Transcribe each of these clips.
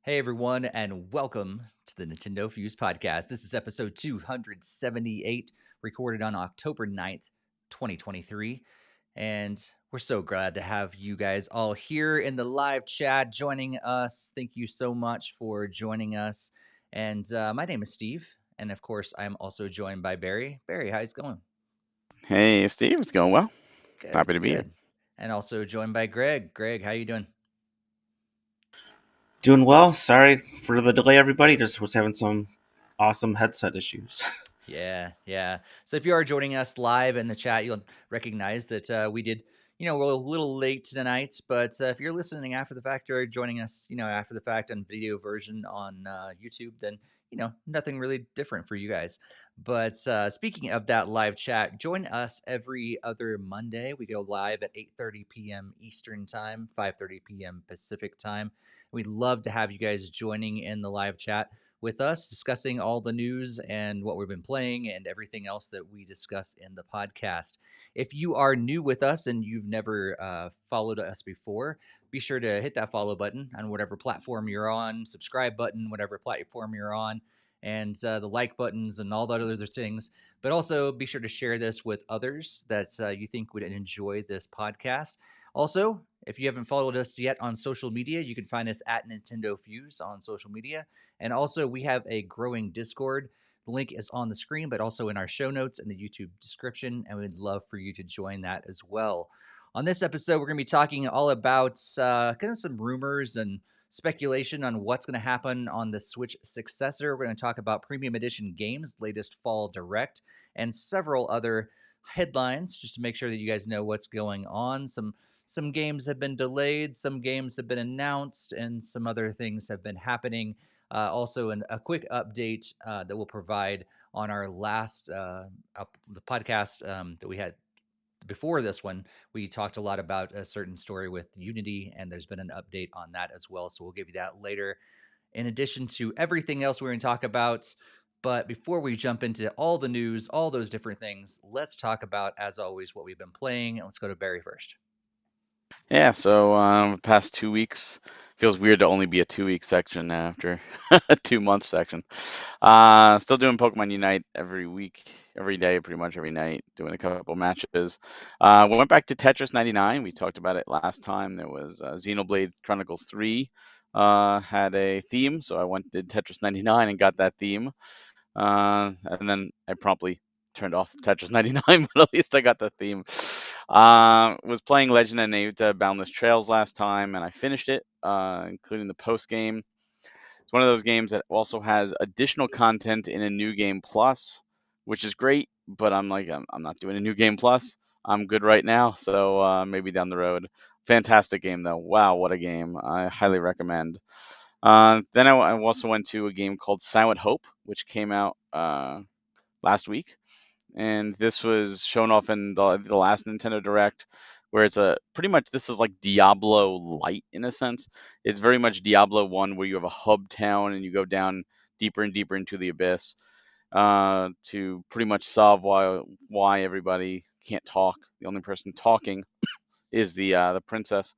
Hey everyone, and welcome to the NintendoFuse Podcast. This is episode 278, recorded on October 9th, 2023. And we're so glad to have you guys all here in the live chat joining us. Thank you so much for joining us. And my name is Steve, and of course, I'm also joined by Barry. Barry, how's it going? Hey, Steve, it's going well. Happy Good, to be here. good. And also joined by Greg. Greg, how you doing? Doing well. Sorry for the delay, everybody. Just was having some awesome headset issues. Yeah. So if you are joining us live in the chat, you'll recognize that we did, we're a little late tonight. But if you're listening after the fact or joining us, after the fact on video version on YouTube, then nothing really different for you guys. But speaking of that live chat, join us every other Monday. We go live at 8:30 p.m. Eastern Time, 5:30 p.m. Pacific Time. We'd love to have you guys joining in the live chat with us, discussing all the news and what we've been playing and everything else that we discuss in the podcast. If you are new with us and you've never followed us before, be sure to hit that follow button on whatever platform you're on, subscribe button, whatever platform you're on, and the like buttons and all that other things. But also be sure to share this with others that you think would enjoy this podcast. Also, if you haven't followed us yet on social media, you can find us at Nintendo Fuse on social media. And also, we have a growing Discord. The link is on the screen, but also in our show notes and the YouTube description. And we'd love for you to join that as well. On this episode, we're going to be talking all about kind of some rumors and speculation on what's going to happen on the Switch successor. We're going to talk about Premium Edition Games' latest fall direct and several other headlines just to make sure that you guys know what's going on. Some games have been delayed, some games have been announced, and some other things have been happening. Also, a quick update that we'll provide on our last the podcast that we had before this one. We talked a lot about a certain story with Unity, and there's been an update on that as well. So we'll give you that later, in addition to everything else we're going to talk about. But before we jump into all the news, all those different things, let's talk about, as always, what we've been playing. And let's go to Barry first. Yeah, so the past 2 weeks feels weird to only be a 2 week section after a 2 month section. Still doing Pokemon Unite every week, every day, pretty much every night, doing a couple matches. We went back to Tetris 99. We talked about it last time. There was Xenoblade Chronicles 3 had a theme, so I went did Tetris 99 and got that theme. And then I promptly turned off Tetris 99, but at least I got the theme. Was playing Legend of Naota Boundless Trails last time, and I finished it, including the post game. It's one of those games that also has additional content in a new game plus, which is great. But I'm like, I'm not doing a new game plus. I'm good right now, so maybe down the road. Fantastic game though. Wow, what a game! I highly recommend. Then I also went to a game called Silent Hope, which came out last week, and this was shown off in the last Nintendo Direct, where it's a pretty much this is like Diablo light in a sense. It's very much Diablo 1, where you have a hub town and you go down deeper and deeper into the abyss to pretty much solve why everybody can't talk. The only person talking is the princess.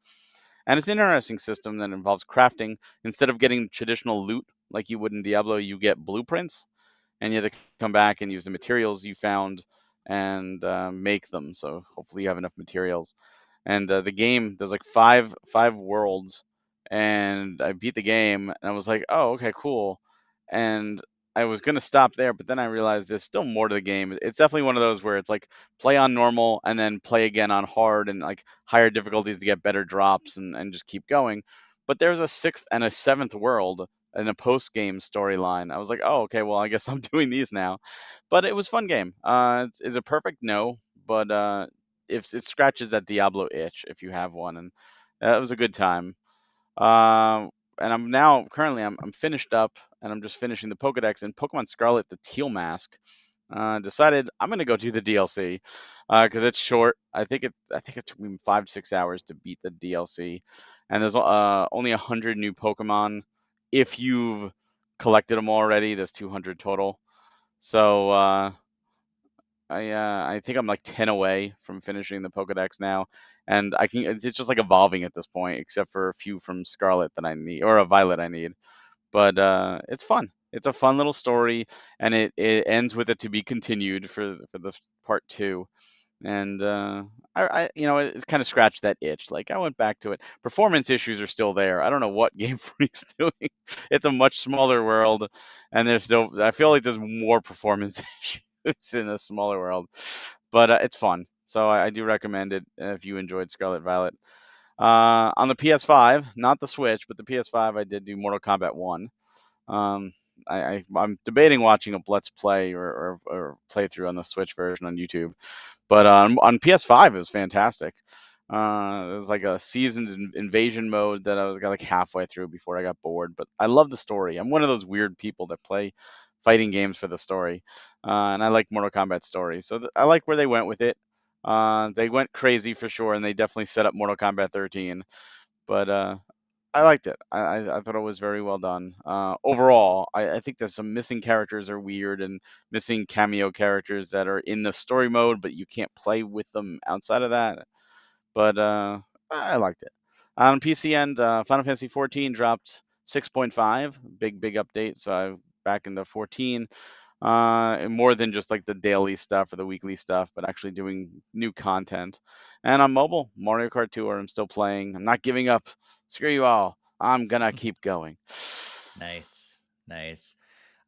And it's an interesting system that involves crafting. Instead of getting traditional loot like you would in Diablo, you get blueprints, and you have to come back and use the materials you found and make them. So hopefully you have enough materials. And the game, there's like five worlds, and I beat the game, and I was like, oh, okay, cool. And I was gonna stop there, but then I realized there's still more to the game. It's definitely one of those where it's like play on normal and then play again on hard and like higher difficulties to get better drops and just keep going. But there's a sixth and a seventh world in a post game storyline. I was like, oh, okay, well, I guess I'm doing these now. But it was a fun game. Is it perfect? No, but if it scratches that Diablo itch if you have one, and that was a good time. And I'm now currently I'm finished up, and I'm just finishing the Pokedex and Pokemon Scarlet, the Teal Mask. Decided I'm gonna go do the DLC because it's short. I think it took me 5 6 hours to beat the DLC, and there's only 100 new Pokemon. If you've collected them already, there's 200 total. So I think I'm like 10 away from finishing the Pokedex now, and it's just like evolving at this point, except for a few from Scarlet that I need, or a Violet I need. But it's fun. It's a fun little story, and it ends with it to be continued for the part two. And it's kind of scratched that itch. Like I went back to it. Performance issues are still there. I don't know what Game Freak's doing. It's a much smaller world, and there's still. I feel like there's more performance issues in a smaller world, but it's fun. So I do recommend it if you enjoyed Scarlet Violet. On the PS5, not the Switch, but the PS5, I did do Mortal Kombat 1. Um, I'm debating watching a Let's Play or playthrough on the Switch version on YouTube. But on PS5, it was fantastic. It was like a seasoned invasion mode that got like halfway through before I got bored. But I love the story. I'm one of those weird people that play fighting games for the story, and I like Mortal Kombat story. So I like where they went with it. They went crazy for sure, and they definitely set up Mortal Kombat 13. But I liked it. I thought it was very well done. Overall, I think there's some missing characters are weird and missing cameo characters that are in the story mode, but you can't play with them outside of that. But I liked it. On PC end, Final Fantasy 14 dropped 6.5, big update. So I'm back into 14. And more than just like the daily stuff or the weekly stuff, but actually doing new content. And on mobile, Mario Kart Tour, I'm still playing. I'm not giving up. Screw you all. I'm gonna keep going. Nice.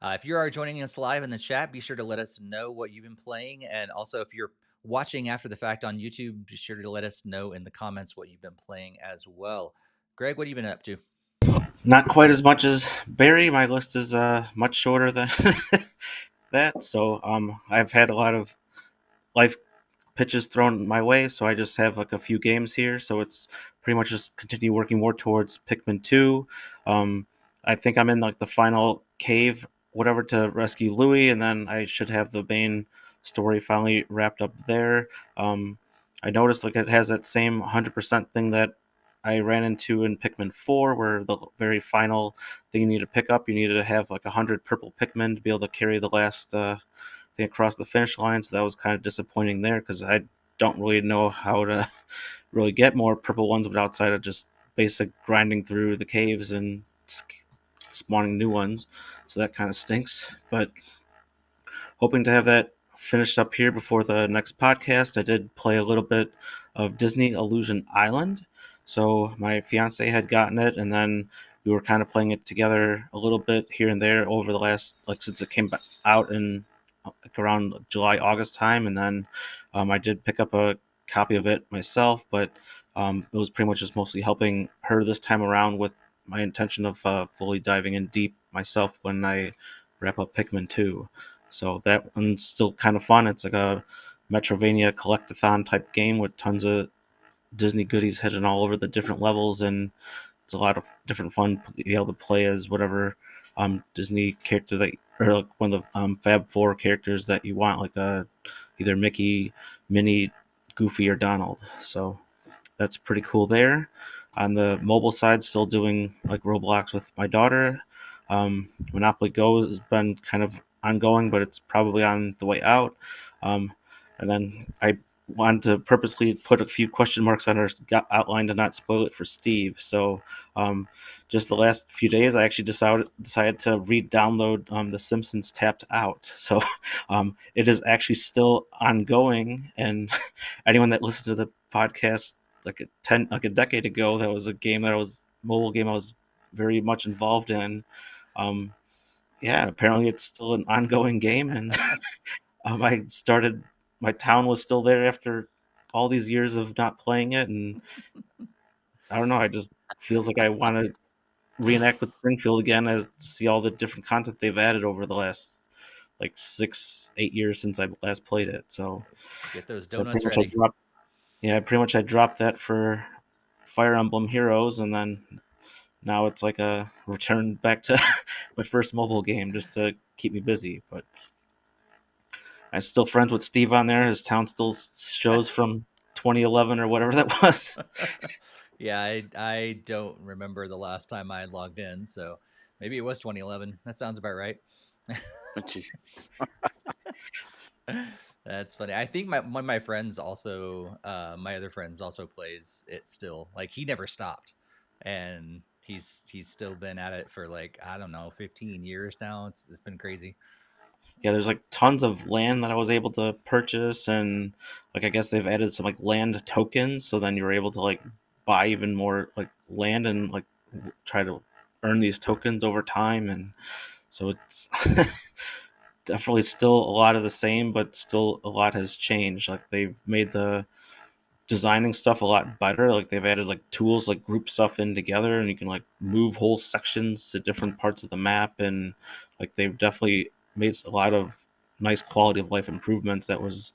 If you are joining us live in the chat, be sure to let us know what you've been playing. And also, if you're watching after the fact on YouTube, be sure to let us know in the comments what you've been playing as well. Greg, what have you been up to? Not quite as much as Barry. My list is much shorter than that. So I've had a lot of life pitches thrown my way, so I just have like a few games here. So it's pretty much just continue working more towards Pikmin 2. I think I'm in like the final cave, whatever, to rescue Louie, and then I should have the main story finally wrapped up there. I noticed like it has that same 100% thing that I ran into in Pikmin 4, where the very final thing you need to pick up, you need to have like 100 purple Pikmin to be able to carry the last thing across the finish line. So that was kind of disappointing there because I don't really know how to really get more purple ones, but outside of just basic grinding through the caves and spawning new ones. So that kind of stinks. But hoping to have that finished up here before the next podcast. I did play a little bit of Disney Illusion Island. So my fiance had gotten it, and then we were kind of playing it together a little bit here and there over the last, like, since it came out in like around July, August time. And then I did pick up a copy of it myself, but it was pretty much just mostly helping her this time around with my intention of fully diving in deep myself when I wrap up Pikmin 2. So that one's still kind of fun. It's like a Metrovania collectathon type game with tons of Disney goodies hidden all over the different levels, and it's a lot of different fun to be able to play as whatever Disney character that, or like one of the Fab Four characters that you want, like either Mickey, Minnie, Goofy, or Donald. So that's pretty cool there. On the mobile side, still doing like Roblox with my daughter. Monopoly Go has been kind of ongoing, but it's probably on the way out. And then I wanted to purposely put a few question marks on our outline to not spoil it for Steve. So just the last few days, I actually decided to re-download The Simpsons Tapped Out. So it is actually still ongoing, and anyone that listened to the podcast like a decade ago, that was a game that I was mobile game I was very much involved in. Yeah, apparently it's still an ongoing game, and I started. My town was still there after all these years of not playing it, and I don't know. I just feels like I want to reenact with Springfield again, as see all the different content they've added over the last like 6-8 years since I last played it. So, Get those so pretty donuts much I ready. dropped. Yeah, pretty much I dropped that for Fire Emblem Heroes, and then now it's like a return back to my first mobile game just to keep me busy. But I'm still friends with Steve on there. His town still shows from 2011 or whatever that was. Yeah, I don't remember the last time I logged in, so maybe it was 2011. That sounds about right. Jeez. That's funny. I think one of my friends also, my other friends also plays it still. Like he never stopped, and he's still been at it for like I don't know 15 years now. It's been crazy. Yeah, there's like tons of land that I was able to purchase, and like I guess they've added some like land tokens, so then you're able to like buy even more like land and like try to earn these tokens over time, and so it's definitely still a lot of the same, but still a lot has changed. Like they've made the designing stuff a lot better. Like they've added like tools like group stuff in together, and you can like move whole sections to different parts of the map, and like they've definitely made a lot of nice quality of life improvements that was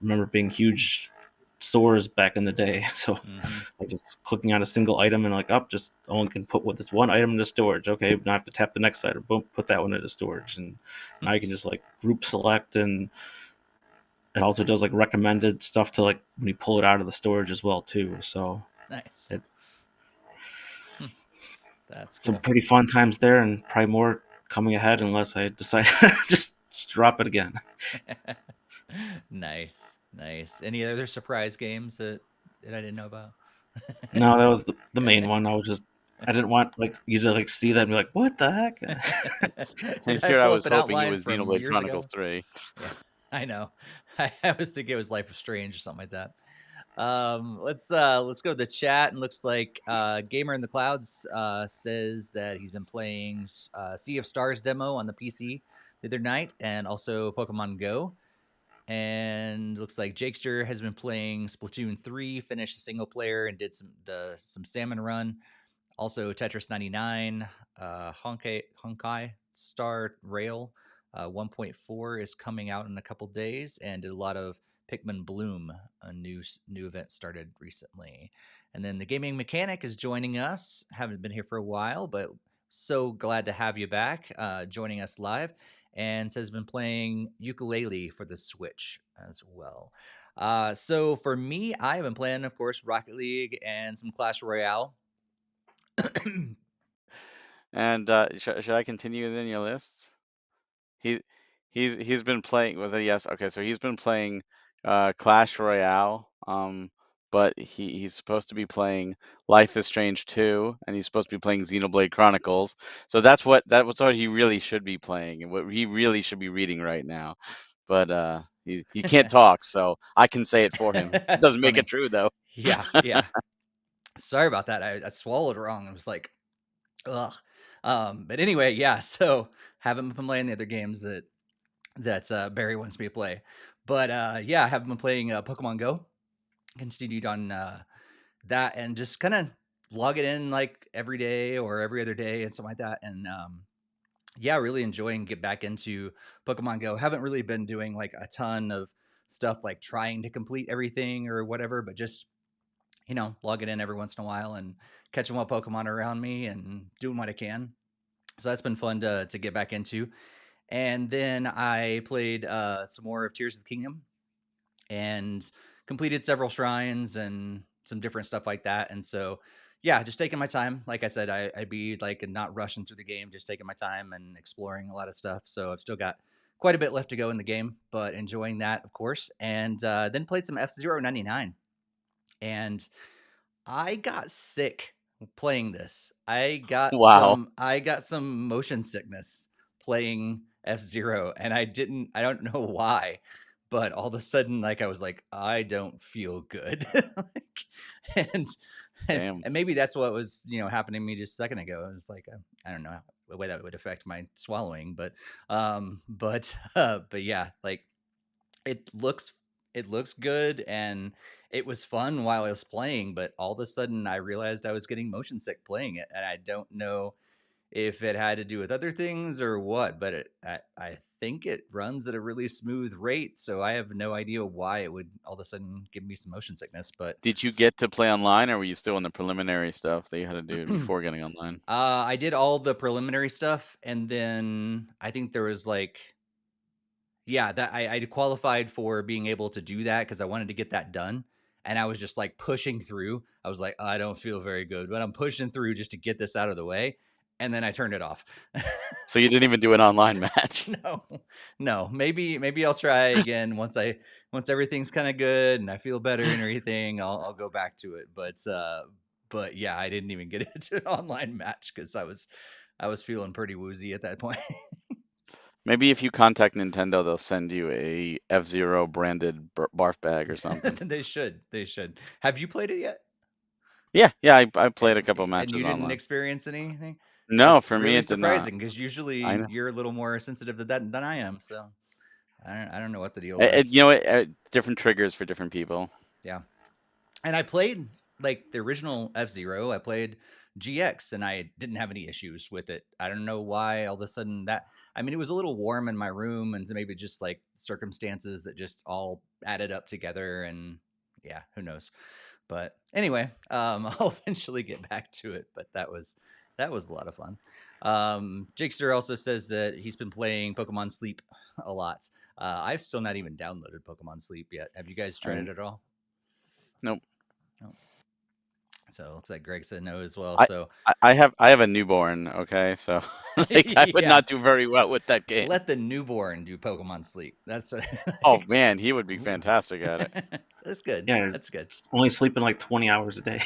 remember being huge sores back in the day. So Mm-hmm. like just clicking on a single item and like up, just only can put with this one item into storage. Okay, now I have to tap the next item. Boom, put that one into storage, and now you can just like group select, and it also does like recommended stuff to like when you pull it out of the storage as well too. So Nice. it's That's some cool. pretty fun times there, and probably more coming ahead unless I decide to just drop it again. Nice, nice. Any other surprise games that I didn't know about? No, that was the main one. I didn't want like you to like see that and be like, what the heck? And Did I here I pull was up an hoping it outline was from Xenoblade years Chronicles ago? 3. Yeah, I know. I was thinking it was Life of Strange or something like that. Let's go to the chat. And looks like Gamer in the Clouds says that he's been playing Sea of Stars demo on the PC the other night, and also Pokemon Go. And looks like Jakester has been playing Splatoon 3, finished the single player, and did some salmon run. Also, Tetris 99, Honkai Star Rail 1.4 is coming out in a couple days, and did a lot of Pikmin Bloom, a new event started recently. And then the gaming mechanic is joining us. Haven't been here for a while, but so glad to have you back, joining us live. And has been playing ukulele for the Switch as well. So for me, I have been playing, of course, Rocket League and some Clash Royale. And should I continue then your list? He he's been playing. Was it yes? Okay, so he's been playing Clash Royale. But he's supposed to be playing Life is Strange 2, and he's supposed to be playing Xenoblade Chronicles. So that's what he really should be playing, and what he really should be reading right now. But he can't talk, so I can say it for him. It That's doesn't make it funny. true though. Yeah, yeah. Sorry about that. I swallowed wrong. I was like, ugh. But anyway, yeah. So haven't been playing the other games that Barry wants me to play. But yeah, I haven't been playing Pokemon Go. Continued on that, and just kind of log it in like every day or every other day and something like that. And yeah, really enjoying get back into Pokemon Go. Haven't really been doing like a ton of stuff like trying to complete everything or whatever, but just logging in every once in a while and catching what Pokemon are around me and doing what I can. So that's been fun to get back into. And then I played some more of Tears of the Kingdom and completed several shrines and some different stuff like that. And so, yeah, just taking my time. Like I said, I'd be like not rushing through the game, just taking my time and exploring a lot of stuff. So I've still got quite a bit left to go in the game, but enjoying that, of course. And then played some F-Zero 99. And I got sick playing this. Wow. I got some motion sickness playing F-Zero, and I don't know why, but all of a sudden like I was like I don't feel good. Like, Damn. and maybe that's what was, happening to me just a second ago. It was like I don't know the way that would affect my swallowing, but yeah, like it looks it looks good, and it was fun while I was playing, but all of a sudden I realized I was getting motion sick playing it, and I don't know if it had to do with other things or what, but I think it runs at a really smooth rate, so I have no idea why it would all of a sudden give me some motion sickness. But Did you get to play online, or were you still in the preliminary stuff that you had to do before getting online? I did all the preliminary stuff, and then I think there was like, yeah, that I qualified for being able to do that because I wanted to get that done. And I was just like pushing through. I was like, I don't feel very good, but I'm pushing through just to get this out of the way. and then I turned it off. So you didn't even do an online match. No, no. Maybe I'll try again once everything's kind of good and I feel better and everything. I'll go back to it. But yeah, I didn't even get into an online match because I was feeling pretty woozy at that point. Maybe if you contact Nintendo, they'll send you a F-Zero branded barf bag or something. They should. They should. Have you played it yet? Yeah, I played a And couple and you matches didn't online. experience anything? No, That's for me really it did not. surprising because I usually know. you're a little more sensitive to that than I am. So I don't know what the deal was. You know, different triggers for different people. Yeah. And I played like the original F-Zero. I played GX and I didn't have any issues with it. I don't know why all of a sudden that I mean it was a little warm in my room and so maybe just like circumstances that just all added up together and yeah, who knows. But anyway, I'll eventually get back to it, but that was a lot of fun. Jakester also says that he's been playing Pokemon Sleep a lot. I've still not even downloaded Pokemon Sleep yet. Have you guys tried Same. it at all? Nope. No. So it looks like Greg said no as well. I So I have a newborn, okay? So like I would yeah, not do very well with that game. let the newborn do Pokemon Sleep. That's what, Oh man, he would be fantastic at it. that's good. Yeah, That's good. only sleeping like 20 hours a day.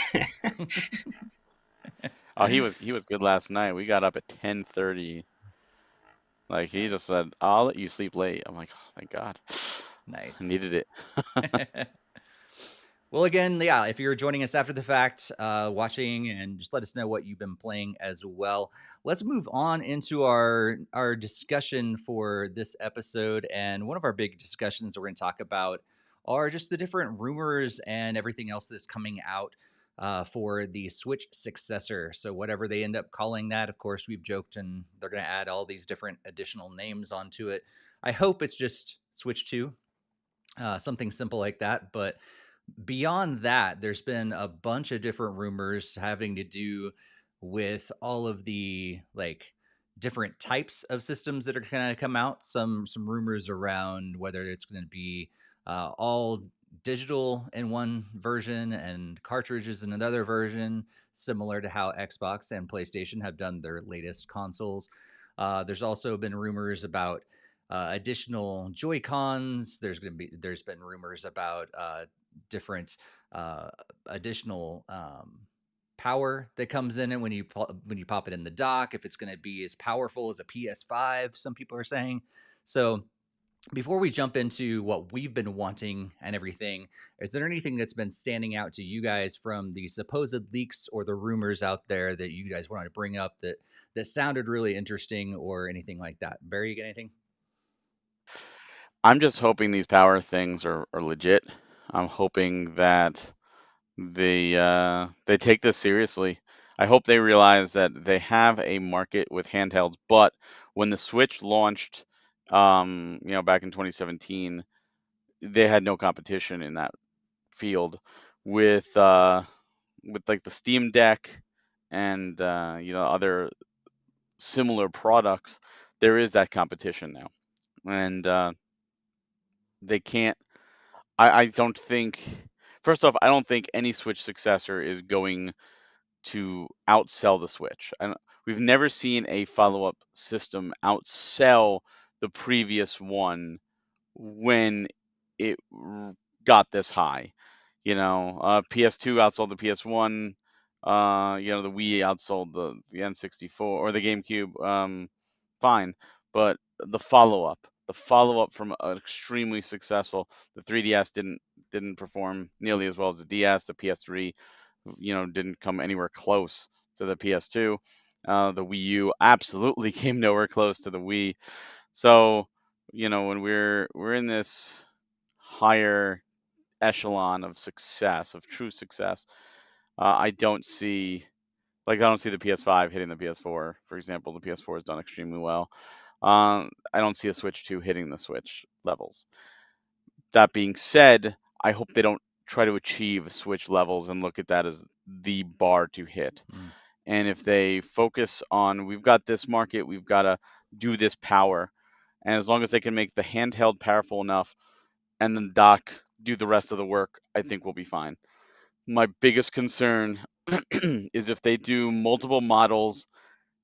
Oh, he was good last night. We got up at 10:30. Like he just Nice. said, "I'll let you sleep late." I'm like, oh, "Thank God." I Nice. needed it. Well, again, yeah, if you're joining us after the fact, watching, and just let us know what you've been playing as well. Let's move on into our discussion for this episode. And one of our big discussions we're going to talk about are just the different rumors and everything else that's coming out for the Switch successor. So whatever they end up calling that, of course, we've joked, and they're going to add all these different additional names onto it. I hope it's just Switch 2, something simple like that, but beyond that, there's been a bunch of different rumors having to do with all of the like different types of systems that are going to come out. Some rumors around whether it's going to be all digital in one version and cartridges in another version, similar to how Xbox and PlayStation have done their latest consoles. There's also been rumors about additional Joy Cons. There's been rumors about different uh, additional power that comes in it when you pop it in the dock. If it's going to be as powerful as a PS5, some people are saying. So before we jump into what we've been wanting and everything, is there anything that's been standing out to you guys from the supposed leaks or the rumors out there that you guys wanted to bring up that sounded really interesting or anything like that? Barry, you got anything? I'm just hoping these power things are legit. I'm hoping that they take this seriously. I hope they realize that they have a market with handhelds, but when the Switch launched, you know, back in 2017, they had no competition in that field with like the Steam Deck and you know, other similar products. There is that competition now, and they can't. I don't think. First off, I don't think any Switch successor is going to outsell the Switch. We've never seen a follow-up system outsell the previous one when it got this high. You know, PS2 outsold the PS1. You know, the Wii outsold the N64 or the GameCube. Fine, but the follow-up from an extremely successful, the 3DS didn't perform nearly as well as the DS. The PS3, you know, didn't come anywhere close to the PS2. The Wii U absolutely came nowhere close to the Wii. So, you know, when we're in this higher echelon of success, of true success, I don't see I don't see the PS5 hitting the PS4. For example, the PS4 has done extremely well. I don't see a Switch 2 hitting the Switch levels. That being said, I hope they don't try to achieve Switch levels and look at that as the bar to hit. Mm. And if they focus on, we've got this market, we've got to do this power. And as long as they can make the handheld powerful enough and then dock do the rest of the work, I think we'll be fine. My biggest concern is if they do multiple models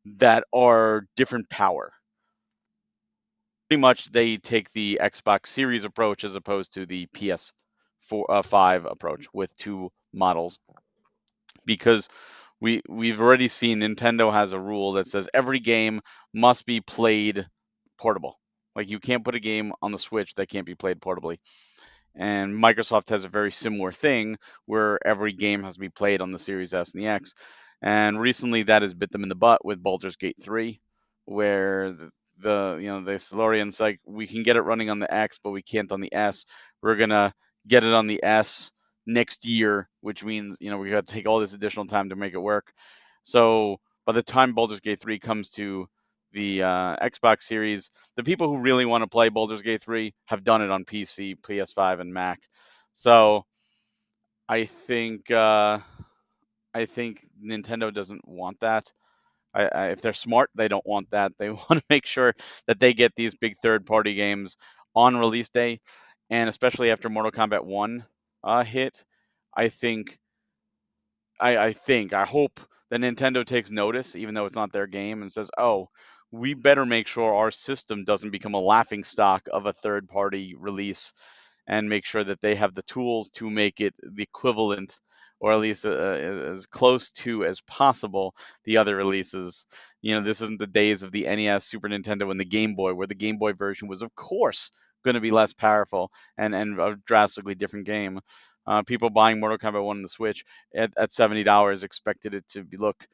that are different power. Pretty much they take the Xbox Series approach as opposed to the PS5 approach with two models, because we've already seen Nintendo has a rule that says every game must be played portable. Like, you can't put a game on the Switch that can't be played portably. And Microsoft has a very similar thing where every game has to be played on the Series S and the X. And recently that has bit them in the butt with Baldur's Gate 3, where the Solarian's like, we can get it running on the X, but we can't on the S. We're gonna get it on the S next year, which means we got to take all this additional time to make it work. So by the time Baldur's Gate 3 comes to the Xbox Series, the people who really want to play Baldur's Gate 3 have done it on PC, PS5, and Mac. So I think Nintendo doesn't want that. If they're smart, they don't want that. They want to make sure that they get these big third-party games on release day, and especially after Mortal Kombat 1 hit, I think I hope that Nintendo takes notice, even though it's not their game, and says, "Oh, we better make sure our system doesn't become a laughing stock of a third-party release, and make sure that they have the tools to make it the equivalent, or at least as close to as possible, the other releases." This isn't the days of the NES, Super Nintendo, and the Game Boy, where the Game Boy version was, of course, going to be less powerful and a drastically different game. People buying Mortal Kombat 1 on the Switch at $70 expected it to look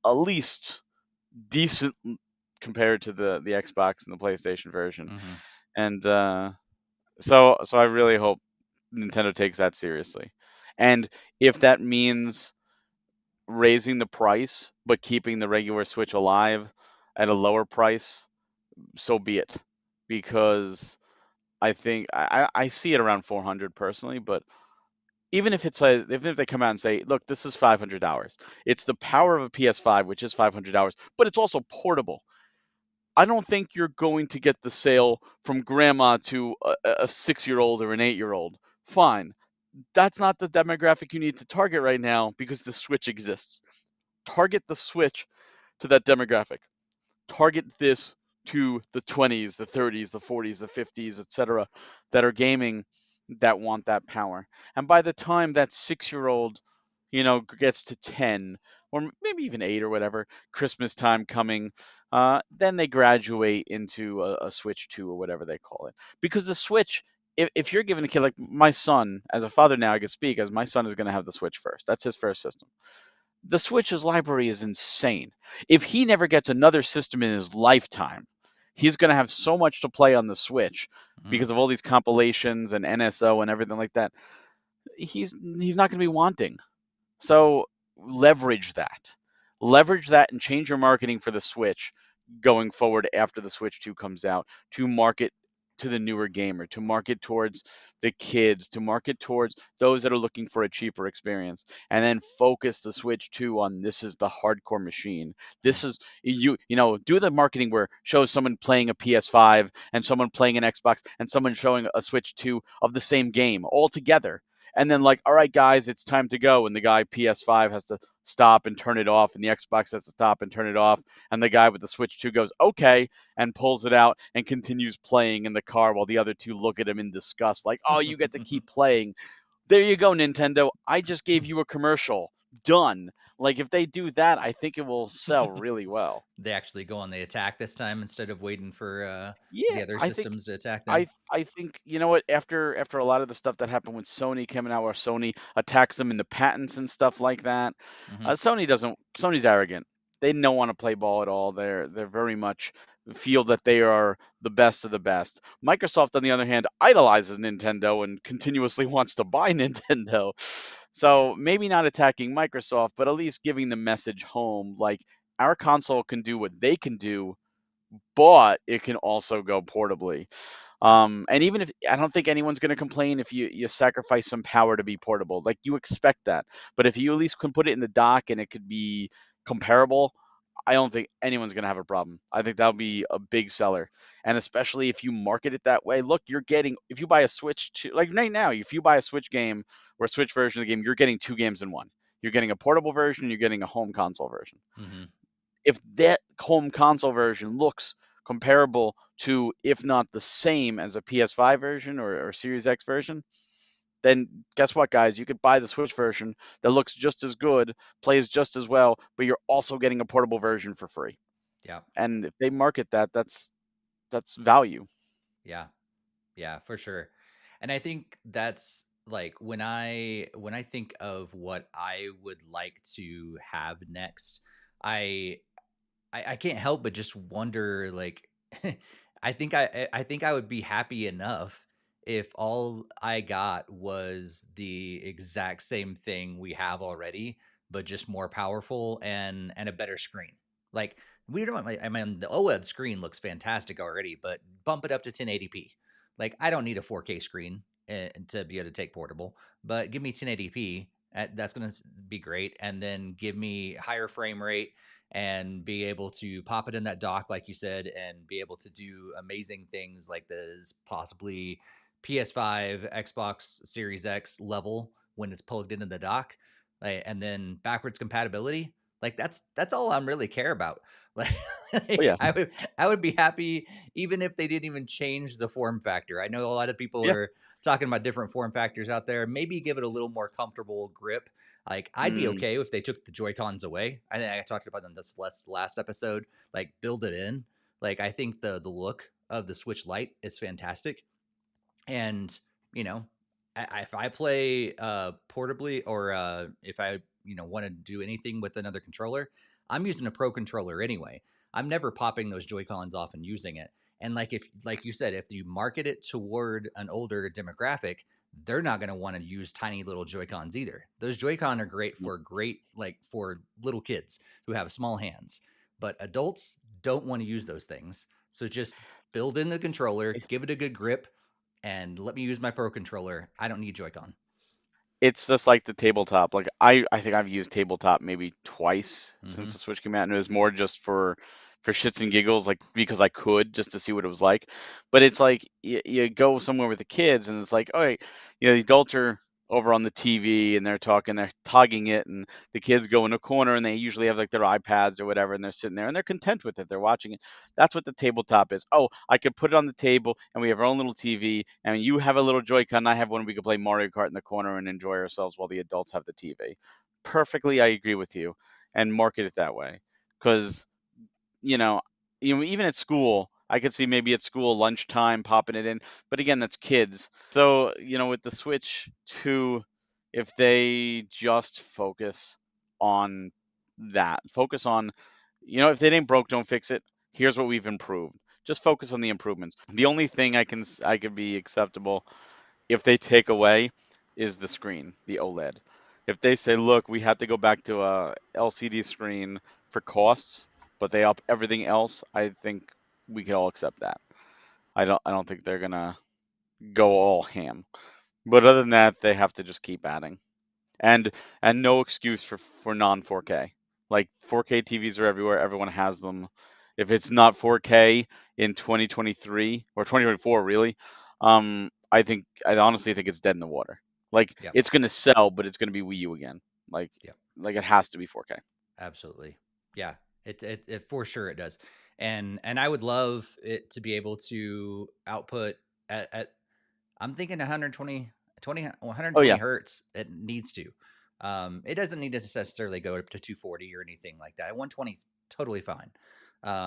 at least decent compared to the Xbox and the PlayStation version. Mm-hmm. And so I really hope Nintendo takes that seriously. And if that means raising the price but keeping the regular Switch alive at a lower price, so be it. Because I think I see it around 400 personally, but even if they come out and say, look, this is $500, it's the power of a PS5, which is $500, but it's also portable. I don't think you're going to get the sale from grandma to a 6-year-old or an 8-year-old. Fine. That's not the demographic you need to target right now because the Switch exists. Target the Switch to that demographic. Target this to the 20s, the 30s, the 40s, the 50s, etc., that are gaming, that want that power. And by the time that 6-year-old, gets to 10 or maybe even 8 or whatever, Christmas time coming, then they graduate into a Switch 2 or whatever they call it. Because the Switch, if you're giving a kid, like my son, as a father now I can speak, as my son is going to have the Switch first. That's his first system. The Switch's library is insane. If he never gets another system in his lifetime, he's going to have so much to play on the Switch Mm-hmm. because of all these compilations and NSO and everything like that. He's not going to be wanting. So leverage that. Leverage that and change your marketing for the Switch going forward after the Switch 2 comes out, to market to the newer gamer, to market towards the kids, to market towards those that are looking for a cheaper experience, and then focus the Switch 2 on, this is the hardcore machine. This is do the marketing where shows someone playing a PS5 and someone playing an Xbox and someone showing a Switch 2 of the same game all together, and then, like, all right, guys, it's time to go, and the guy PS5 has to stop and turn it off, and the Xbox has to stop and turn it off, and the guy with the Switch 2 goes, okay, and pulls it out and continues playing in the car while the other two look at him in disgust, like, oh, you get to keep playing. There you go, Nintendo. I just gave you a commercial. Done. Like, if they do that, I think it will sell really well. They actually go on the attack this time instead of waiting for Yeah, the other I think systems to attack them. I think, you know what, after a lot of the stuff that happened with Sony coming out, where Sony attacks them in the patents and stuff like that, Mm-hmm. Sony's arrogant. They don't want to play ball at all. They're very much feel that they are the best of the best. Microsoft, on the other hand, idolizes Nintendo and continuously wants to buy Nintendo. So maybe not attacking Microsoft, but at least giving the message home, like, our console can do what they can do, but it can also go portably. Yeah. And even if, I don't think anyone's going to complain if you sacrifice some power to be portable. Like, you expect that. But if you at least can put it in the dock and it could be comparable, I don't think anyone's going to have a problem. I think that'll be a big seller. And especially if you market it that way, look, you're getting, if you buy a Switch, like right now, if you buy a Switch game or a Switch version of the game, you're getting two games in one. You're getting a portable version, you're getting a home console version. Mm-hmm. if that home console version looks comparable to, if not the same as a PS5 version or Series X version, then guess what, guys? You could buy the Switch version that looks just as good, plays just as well, but you're also getting a portable version for free. Yeah. And if they market that, that's value. Yeah. Yeah, for sure. And I think that's like when I think of what I would like to have next, I I can't help but just wonder like I think I would be happy enough if all I got was the exact same thing we have already, but just more powerful and a better screen. Like we don't like I mean the OLED screen looks fantastic already, but bump it up to 1080p. Like I don't need a 4K screen to be able to take portable, but give me 1080p. That's going to be great, and then give me higher frame rate and be able to pop it in that dock, like you said, and be able to do amazing things like this, possibly PS5, Xbox Series X level when it's plugged into the dock, like, and then backwards compatibility. Like that's all I'm really care about. Like, Oh like yeah, I would be happy even if they didn't even change the form factor. I know a lot of people yeah. are talking about different form factors out there. Maybe give it a little more comfortable grip. Like I'd be Mm. okay if they took the Joy Cons away. I think I talked about in this last episode. Like build it in. Like I think the look of the Switch Lite is fantastic, and you know, if I play portably or if I want to do anything with another controller, I'm using a Pro controller anyway. I'm never popping those Joy Cons off and using it. And like if like you said, if you market it toward an older demographic, they're not going to want to use tiny little Joy Cons either. Those Joy Con are great like for little kids who have small hands, but adults don't want to use those things. So just build in the controller, give it a good grip, and let me use my Pro controller. I don't need Joy-Con. It's just like the tabletop. Like I think I've used tabletop maybe twice Mm-hmm. since the Switch came out, and it was more just for shits and giggles, like because I could just to see what it was like. But it's like you go somewhere with the kids, and it's like, oh, the adults are over on the TV and they're tugging it, and the kids go in a corner and they usually have like their iPads or whatever, and they're sitting there and they're content with it. They're watching it. That's what the tabletop is. Oh, I could put it on the table and we have our own little TV, and you have a little Joy-Con, I have one, we could play Mario Kart in the corner and enjoy ourselves while the adults have the TV. Perfectly, I agree with you, and market it that way. Because you know, even at school, I could see maybe at school lunchtime popping it in, but again, that's kids. So, with the Switch 2, if they just focus on that, focus on, if it ain't broke, don't fix it. Here's what we've improved. Just focus on the improvements. The only thing I could be acceptable if they take away is the screen, the OLED. If they say, look, we have to go back to a LCD screen for costs, but they up everything else, I think we could all accept that. I don't think they're gonna go all ham. But other than that, they have to just keep adding. And no excuse for non 4K. Like 4K TVs are everywhere, everyone has them. If it's not 4K in 2023 or 2024 really, I honestly think it's dead in the water. Like Yep. it's going to sell, but it's going to be Wii U again. Like Yep. like it has to be 4K. Absolutely. Yeah. It for sure it does. And I would love it to be able to output at I'm thinking 120 Oh yeah. hertz. It needs to. It doesn't need to necessarily go up to 240 or anything like that. 120 is totally fine.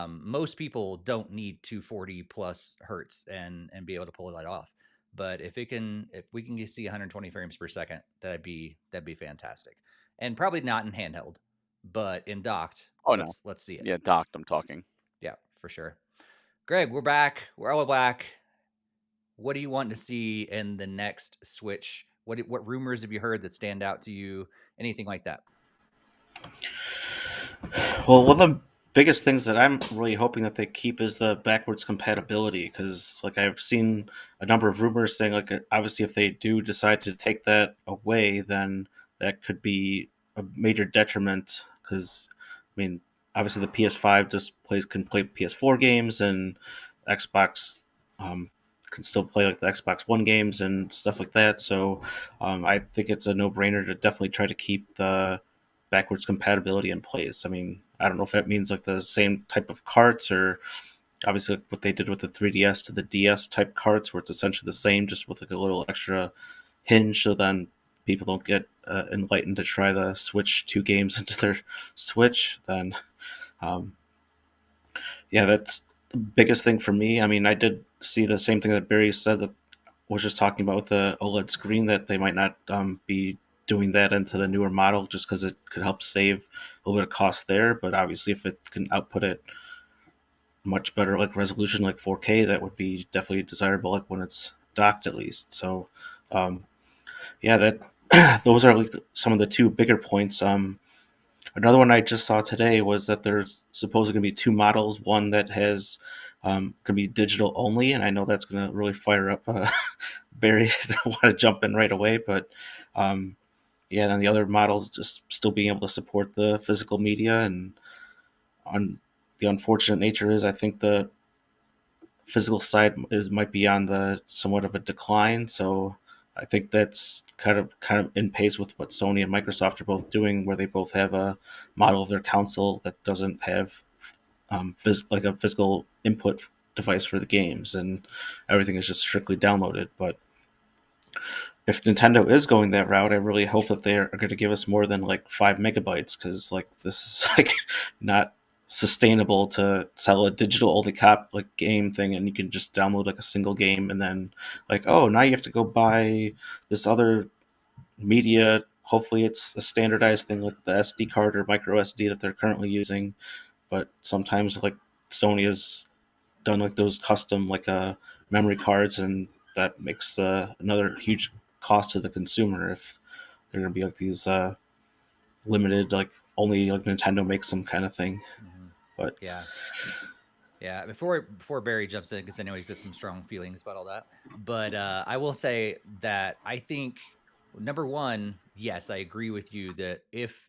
Most people don't need 240 plus hertz and be able to pull that off. But if we can see 120 frames per second, that'd be fantastic. And probably not in handheld, but in docked. Oh no. Let's see it. Yeah, docked, I'm talking. Yeah, for sure. Greg, we're back. We're all back. What do you want to see in the next Switch? What rumors have you heard that stand out to you? Anything like that? Well, one of the biggest things that I'm really hoping that they keep is the backwards compatibility, because like I've seen a number of rumors saying like obviously if they do decide to take that away, then that could be a major detriment. Because I mean, obviously the PS5 can play PS4 games, and Xbox um, can still play like the Xbox One games and stuff like that. So I think it's a no brainer to definitely try to keep the backwards compatibility in place. I mean, I don't know if that means like the same type of carts, or obviously like what they did with the 3DS to the DS type carts, where it's essentially the same, just with like a little extra hinge, so then people don't get enlightened to try to switch two games into their Switch. Then, um, yeah, that's the biggest thing for me. I mean, I did see the same thing that Barry said, that was just talking about with the OLED screen, that they might not be doing that into the newer model just because it could help save a little bit of cost there. But obviously, if it can output it much better, like resolution, like 4K, that would be definitely desirable, like when it's docked at least. So, um, yeah, that those are like some of the two bigger points. Another one I just saw today was that there's supposedly going to be two models. One that has going to be digital only, and I know that's going to really fire up Barry to want to jump in right away. But um, yeah, then the other models just still being able to support the physical media. And on the unfortunate nature is, I think the physical side is might be on the somewhat of a decline. So I think that's kind of in pace with what Sony and Microsoft are both doing, where they both have a model of their console that doesn't have like a physical input device for the games, and everything is just strictly downloaded. But if Nintendo is going that route, I really hope that they are going to give us more than like 5 MB, because like this is like not sustainable to sell a digital only cop like game thing, and you can just download like a single game, and then like, oh, now you have to go buy this other media. Hopefully it's a standardized thing like the SD card or micro SD that they're currently using. But sometimes like Sony has done like those custom like memory cards, and that makes another huge cost to the consumer if they're gonna be like these limited, like only like Nintendo makes them kind of thing. Hmm. But Yeah. Yeah, before Barry jumps in, because I know he's got some strong feelings about all that. But I will say that I think, number one, yes, I agree with you that if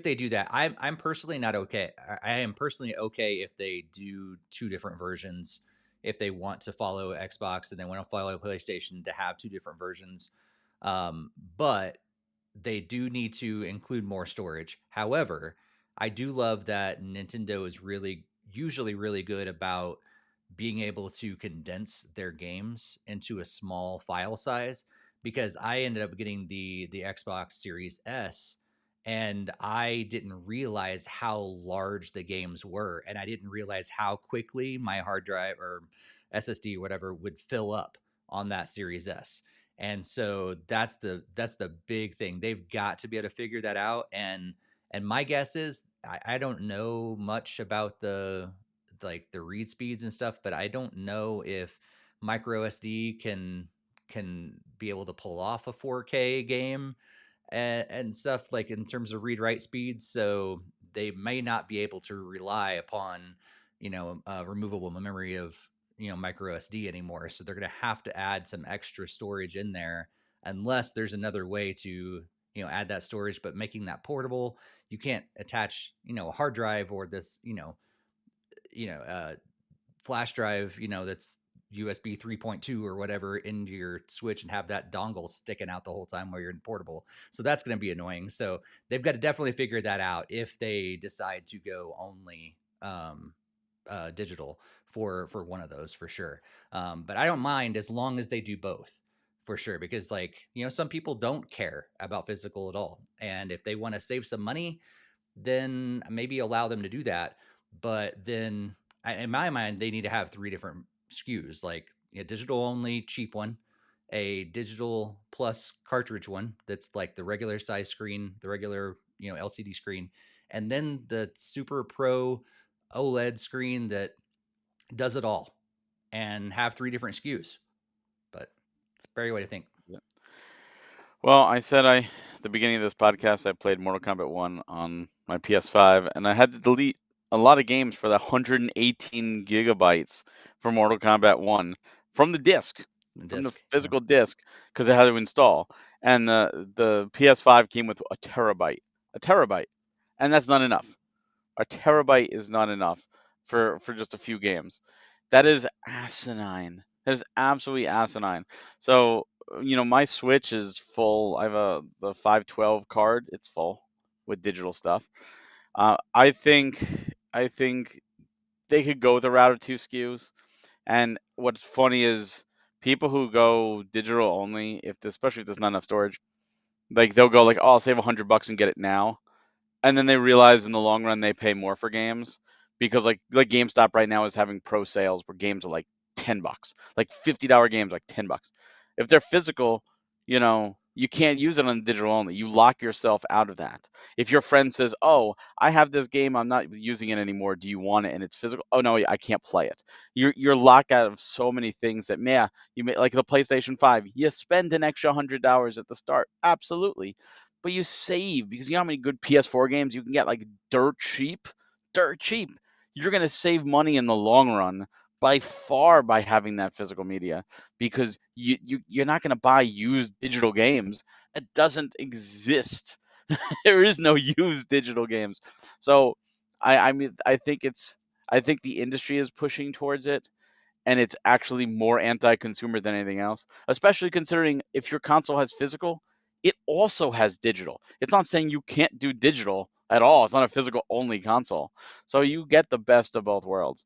they do that, I'm personally not okay. I am personally okay if they do two different versions. If they want to follow Xbox and they want to follow PlayStation, to have two different versions, but they do need to include more storage. However, I do love that Nintendo is usually really good about being able to condense their games into a small file size, because I ended up getting the Xbox Series S, and I didn't realize how large the games were, and I didn't realize how quickly my hard drive or SSD or whatever would fill up on that Series S. And so that's the big thing. They've got to be able to figure that out. And my guess is, I don't know much about the read speeds and stuff, but I don't know if micro SD can be able to pull off a 4K game and stuff, like in terms of read write speeds. So they may not be able to rely upon removable memory of micro SD anymore. So they're going to have to add some extra storage in there, unless there's another way to add that storage, but making that portable. You can't attach a hard drive or this you know flash drive, that's USB 3.2 or whatever, into your Switch and have that dongle sticking out the whole time while you're in portable. So that's going to be annoying. So they've got to definitely figure that out if they decide to go only digital for one of those, for sure. But I don't mind as long as they do both, for sure, because like some people don't care about physical at all, and if they want to save some money, then maybe allow them to do that. But then, in my mind, they need to have three different SKUs, like a digital only cheap one, a digital plus cartridge one that's like the regular size screen, the regular LCD screen, and then the Super Pro OLED screen that does it all, and have three different SKUs. But Barry, what do you think? Yeah. Well, I said at the beginning of this podcast, I played Mortal Kombat 1 on my PS5, and I had to delete a lot of games for the 118 gigabytes for Mortal Kombat 1 from the disc, The from the disc, yeah. physical disc, because I had to install. And the PS5 came with a terabyte, and that's not enough. A terabyte is not enough for just a few games. That is asinine. That is absolutely asinine. So, my Switch is full. I have the 512 card. It's full with digital stuff. I think they could go the route of two SKUs. And what's funny is people who go digital only, especially if there's not enough storage, like they'll go like, oh, I'll save $100 and get it now, and then they realize in the long run they pay more for games because like GameStop right now is having pro sales where games are like $10, like $50 games like $10. If they're physical, you can't use it on digital only. You lock yourself out of that. If your friend says, "Oh, I have this game, I'm not using it anymore. Do you want it?" and it's physical, oh no, I can't play it. You're locked out of so many things that, man, you may like the PlayStation 5. You spend an extra $100 at the start, absolutely, but you save because you know how many good PS4 games you can get like dirt cheap, dirt cheap. You're gonna save money in the long run by far by having that physical media because you're not gonna buy used digital games. It doesn't exist. There is no used digital games. So I mean I think the industry is pushing towards it, and it's actually more anti-consumer than anything else, especially considering if your console has physical, it also has digital. It's not saying you can't do digital at all. It's not a physical only console. So you get the best of both worlds.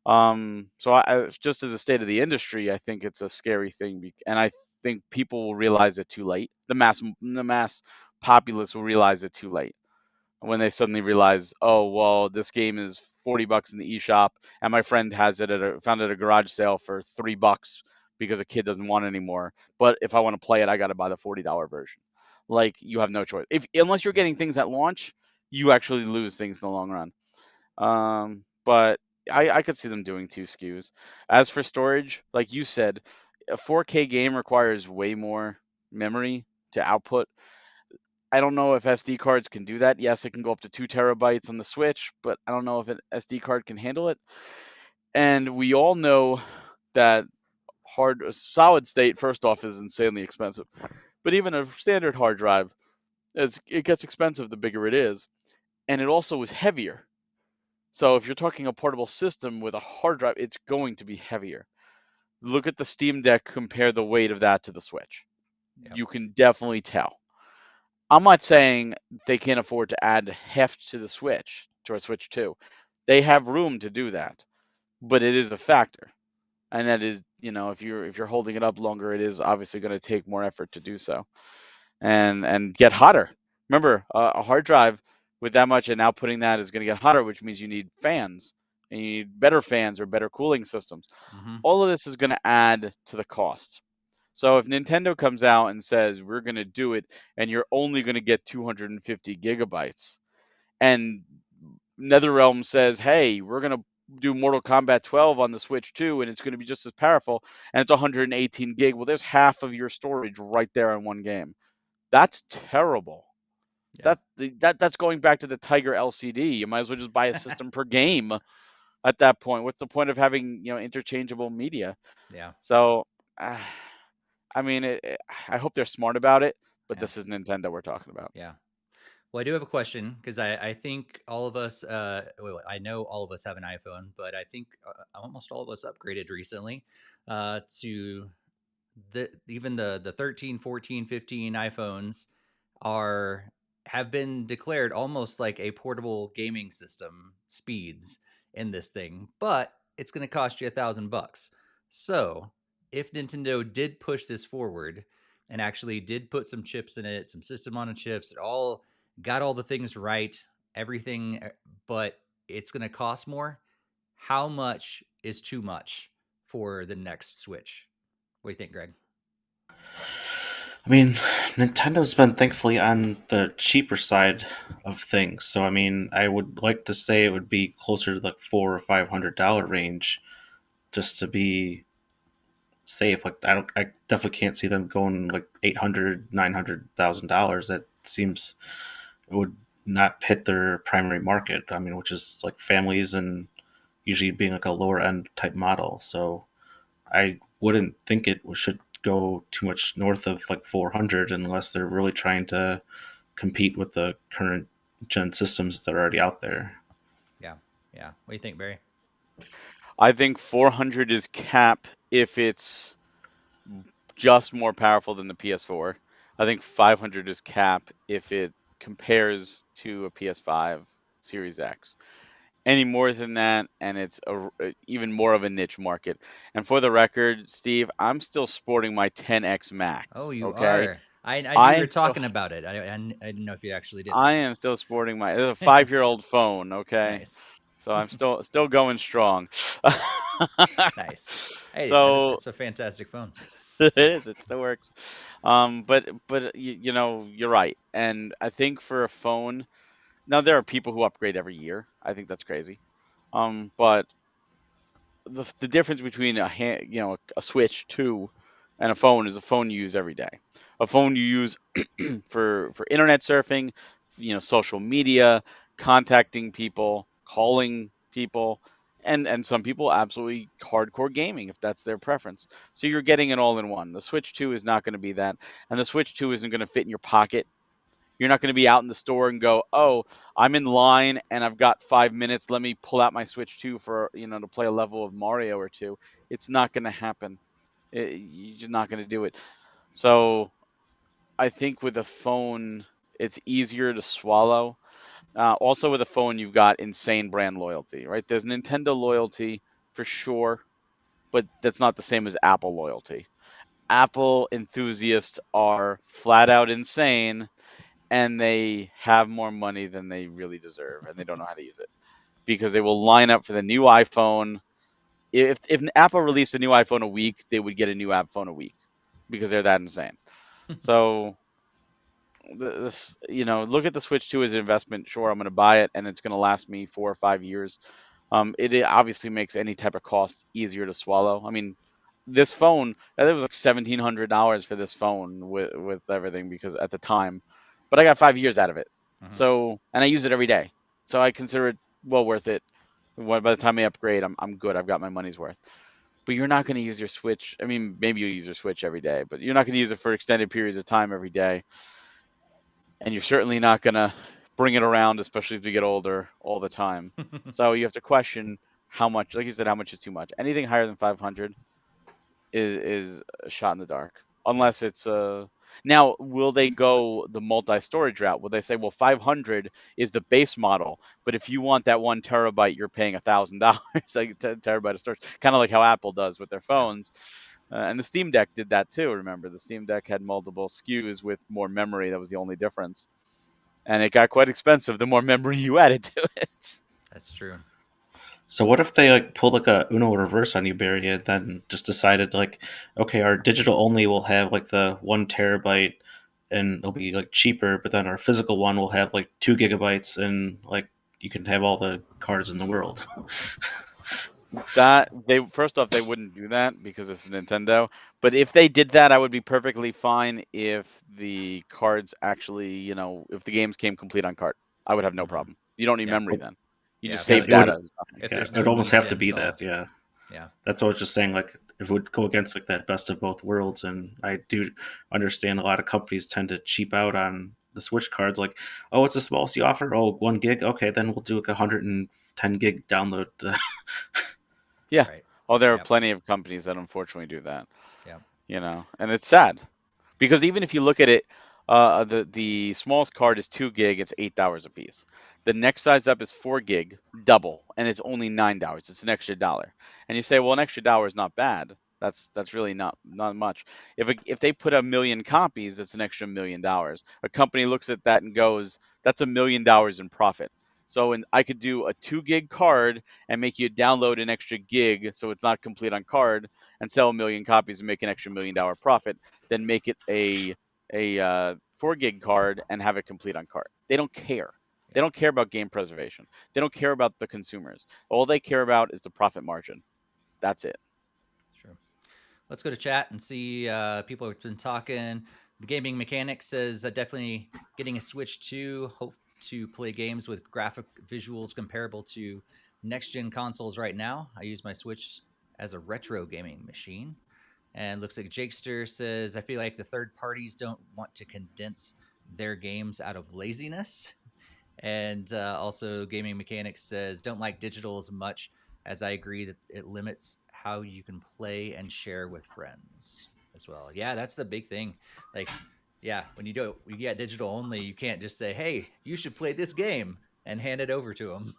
So just as a state of the industry, I think it's a scary thing, and I think people will realize it too late. The mass populace will realize it too late when they suddenly realize, oh well, this game is $40 in the eShop, and my friend has it found it at a garage sale for $3 because a kid doesn't want it anymore. But if I want to play it, I got to buy the $40 version. Like you have no choice. If unless you're getting things at launch, you actually lose things in the long run. But I could see them doing two SKUs. As for storage, like you said, a 4K game requires way more memory to output. I don't know if SD cards can do that. Yes, it can go up to 2 TB on the Switch, but I don't know if an SD card can handle it. And we all know that solid state, first off, is insanely expensive. But even a standard hard drive, it gets expensive the bigger it is, and it also is heavier. So if you're talking a portable system with a hard drive, it's going to be heavier. Look at the Steam Deck, compare the weight of that to the Switch. Yep. You can definitely tell. I'm not saying they can't afford to add heft to the Switch, to a Switch 2. They have room to do that, but it is a factor. And that is, if you're holding it up longer, it is obviously going to take more effort to do so. And get hotter. Remember, a hard drive with that much and now putting that is going to get hotter, which means you need fans and you need better fans or better cooling systems. Hmm. All of this is going to add to the cost. So if Nintendo comes out and says we're going to do it and you're only going to get 250 gigabytes, and NetherRealm says, hey, we're going to do Mortal Kombat 12 on the Switch too, and it's going to be just as powerful, and it's 118 gig, well, there's half of your storage right there in one game. That's terrible. Yeah. That's going back to the Tiger LCD. You might as well just buy a system per game at that point. What's the point of having interchangeable media? Yeah. So, uh, I mean, I hope they're smart about it, but Yeah. this is Nintendo we're talking about. Yeah. Well, I do have a question because I think all of us, well, I know all of us have an iPhone, but I think almost all of us upgraded recently to even the 13, 14, 15 iPhones are have been declared almost like a portable gaming system speeds in this thing, but it's going to cost you $1,000. So if Nintendo did push this forward and actually did put some chips in it, some system on a chips, it all got all the things right, everything, but it's going to cost more. How much is too much for the next Switch? What do you think, Greg? I mean, Nintendo's been thankfully on the cheaper side of things, so I mean, I would like to say it would be closer to the $400 or $500 range, just to be safe. Like I definitely can't see them going like 800, $900,000. That seems it would not hit their primary market. I mean, which is like families and usually being like a lower end type model. So I wouldn't think it should go too much north of like 400 unless they're really trying to compete with the current gen systems that are already out there. Yeah. Yeah. What do you think, Barry? I think 400 is cap if it's just more powerful than the PS4. I think 500 is cap if it compares to a PS5 Series X. Any more than that, and it's even more of a niche market. And for the record, Steve, I'm still sporting my 10X Oh, Max. you Okay, are. I knew I you were am still talking about it. I didn't know if you actually did. I am still sporting my, it's a 5-year-old phone. Okay, Nice. so I'm still going strong. Nice. Hey, So that's a fantastic phone. it is. It still works. But you know, you're right. And I think for a phone, now there are people who upgrade every year. I think that's crazy. But the difference between a Switch 2 and a phone is a phone you use every day. A phone you use for internet surfing, social media, contacting people, calling people, and some people absolutely hardcore gaming if that's their preference. So you're getting it all in one. The Switch 2 is not going to be that, and the Switch 2 isn't going to fit in your pocket. You're not going to be out in the store and go, "Oh, I'm in line and I've got 5 minutes. Let me pull out my Switch 2 for to play a level of Mario or two." It's not going to happen. You're just not going to do it. So I think with a phone, it's easier to swallow. Also, with a phone, you've got insane brand loyalty, right? There's Nintendo loyalty for sure, but that's not the same as Apple loyalty. Apple enthusiasts are flat out insane, and they have more money than they really deserve, and they don't know how to use it because they will line up for the new iPhone. If Apple released a new iPhone a week, they would get a new iPhone a week because they're that insane. So this, look at the Switch 2 as an investment. Sure, I'm going to buy it, and it's going to last me 4 or 5 years. It obviously makes any type of cost easier to swallow. I mean, this phone, it was like $1,700 for this phone with everything because at the time, but I got 5 years out of it. Mhm. So, and I use it every day, so I consider it well worth it. By the time I upgrade, I'm good. I've got my money's worth. But you're not going to use your Switch. I mean, maybe you use your Switch every day, but you're not going to use it for extended periods of time every day, and you're certainly not going to bring it around, especially as we get older, all the time. So you have to question how much, like you said, how much is too much. Anything higher than 500 is a shot in the dark, Yeah. unless it's now, will they go the multi-storage route? Will they say, well, 500 is the base model, but if you want that 1 terabyte, you're paying $1,000, like terabyte of storage, kind of like how Apple does with their Yeah. phones. And the Steam Deck did that too. Remember, the Steam Deck had multiple SKUs with more memory. That was the only difference, and it got quite expensive the more memory you added to it. That's true. So what if they like pulled like a Uno reverse on you, Barry, and then just decided like, okay, our digital only will have like the 1 terabyte and it'll be like cheaper, but then our physical one will have like 2 gigabytes and like you can have all the cards in the world. That they first off, they wouldn't do that because it's Nintendo. But if they did that, I would be perfectly fine if the cards actually, if the games came complete on cart. I would have no Hmm. problem. You don't need Yeah. memory then. You Yeah. just If Yeah, save there's it would. data no and stuff. if Yeah, there's no it'd almost need have to to be that. install. Yeah, Yeah. that's what I was just saying. Like, if it would go against like that best of both worlds, and I do understand a lot of companies tend to cheap out on the Switch cards. Like, oh, what's the smallest you offer? Oh, 1 gig. Okay, then we'll do like 110 gig download. Yeah. Right. Oh, there are Yep. plenty of companies that unfortunately do that. Yep. And it's sad because even if you look at it, the smallest card is 2 gig. It's $8 a piece. The next size up is 4 gig, double, and it's only $9. It's an extra dollar. And you say, well, an extra dollar is not bad. That's really not much. If they put 1 million copies, it's an extra $1 million. A company looks at that and goes, that's $1 million in profit. So I could do a 2 gig card and make you download an extra gig, so it's not complete on card, and sell 1 million copies and make an extra $1 million profit. Then make it a 4 gig card and have it complete on cart. They don't care. They Yep. don't care about game preservation. They don't care about the consumers. All they care about is the profit margin. That's it. True. Let's go to chat and see. People have been talking. The gaming mechanic says definitely getting a Switch 2. Hope to play games with graphic visuals comparable to next gen consoles right now. I use my Switch as a retro gaming machine. And looks like Jakester says, I feel like the third parties don't want to condense their games out of laziness. And also, Gaming Mechanics says, don't like digital as much as I agree that it limits how you can play and share with friends as well. Yeah, that's the big thing. Like, yeah, when you get digital only, you can't just say, hey, you should play this game. and hand it over to them.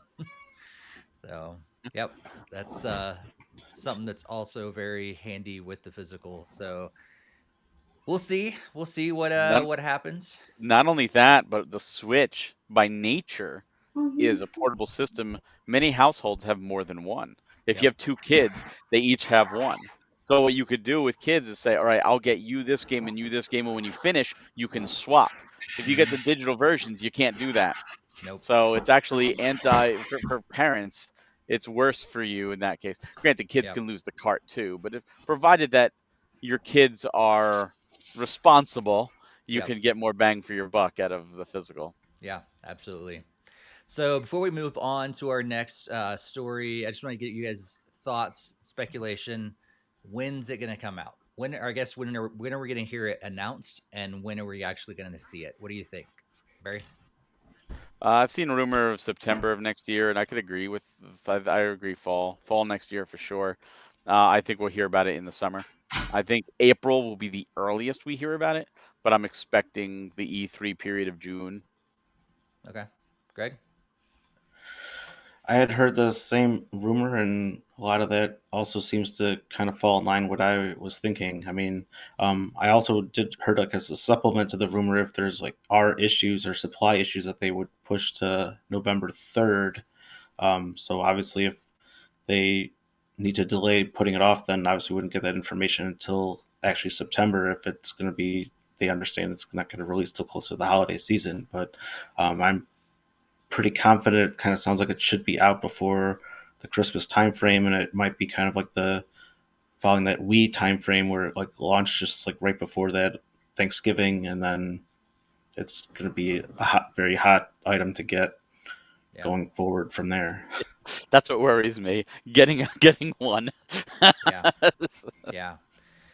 So, yep, that's something that's also very handy with the physical. So we'll see. We'll see Not what happens. not only that, but the Switch by nature is a portable system. Many households have more than one. If you Yep. have two kids, they each have one. So what you could do with kids is say, all right, I'll get you this game and you this game, and when you finish, you can swap. If you get the Hmm. digital versions, you can't do that. Nope. So it's actually anti for parents. It's worse for you in that case. Granted, kids Yep. can lose the cart too, but if provided that your kids are responsible, you Yep. can get more bang for your buck out of the physical. Yeah. Absolutely. So before we move on to our next story, I just want to get you guys' thoughts, speculation. When's it going to come out? When, or I guess, when are we going to hear it announced, and when are we actually going to see it? What do you think, Barry? I've seen a rumor of September of next year, and I could agree with. I agree fall next year for sure. I think we'll hear about it in the summer. I think April will be the earliest we hear about it, but I'm expecting the E3 period of June. Okay, Greg. I had heard the same rumor, and a lot of that also seems to kind of fall in line with what I was thinking. I mean, I also did heard like as a supplement to the rumor, if there's like R issues or supply issues, that they would push to November 3rd. So obviously, if they need to delay putting it off, then obviously we wouldn't get that information until actually September. If it's going to be, they understand it's not going to release till close to the holiday season. But I'm pretty confident. It kind of sounds like it should be out before the Christmas time frame, and it might be kind of like the following that Wii time frame where it like launched just like right before that Thanksgiving, and then it's going to be a hot, very hot item to get Yeah, going forward from there. That's what worries me. Getting one. yeah, yeah.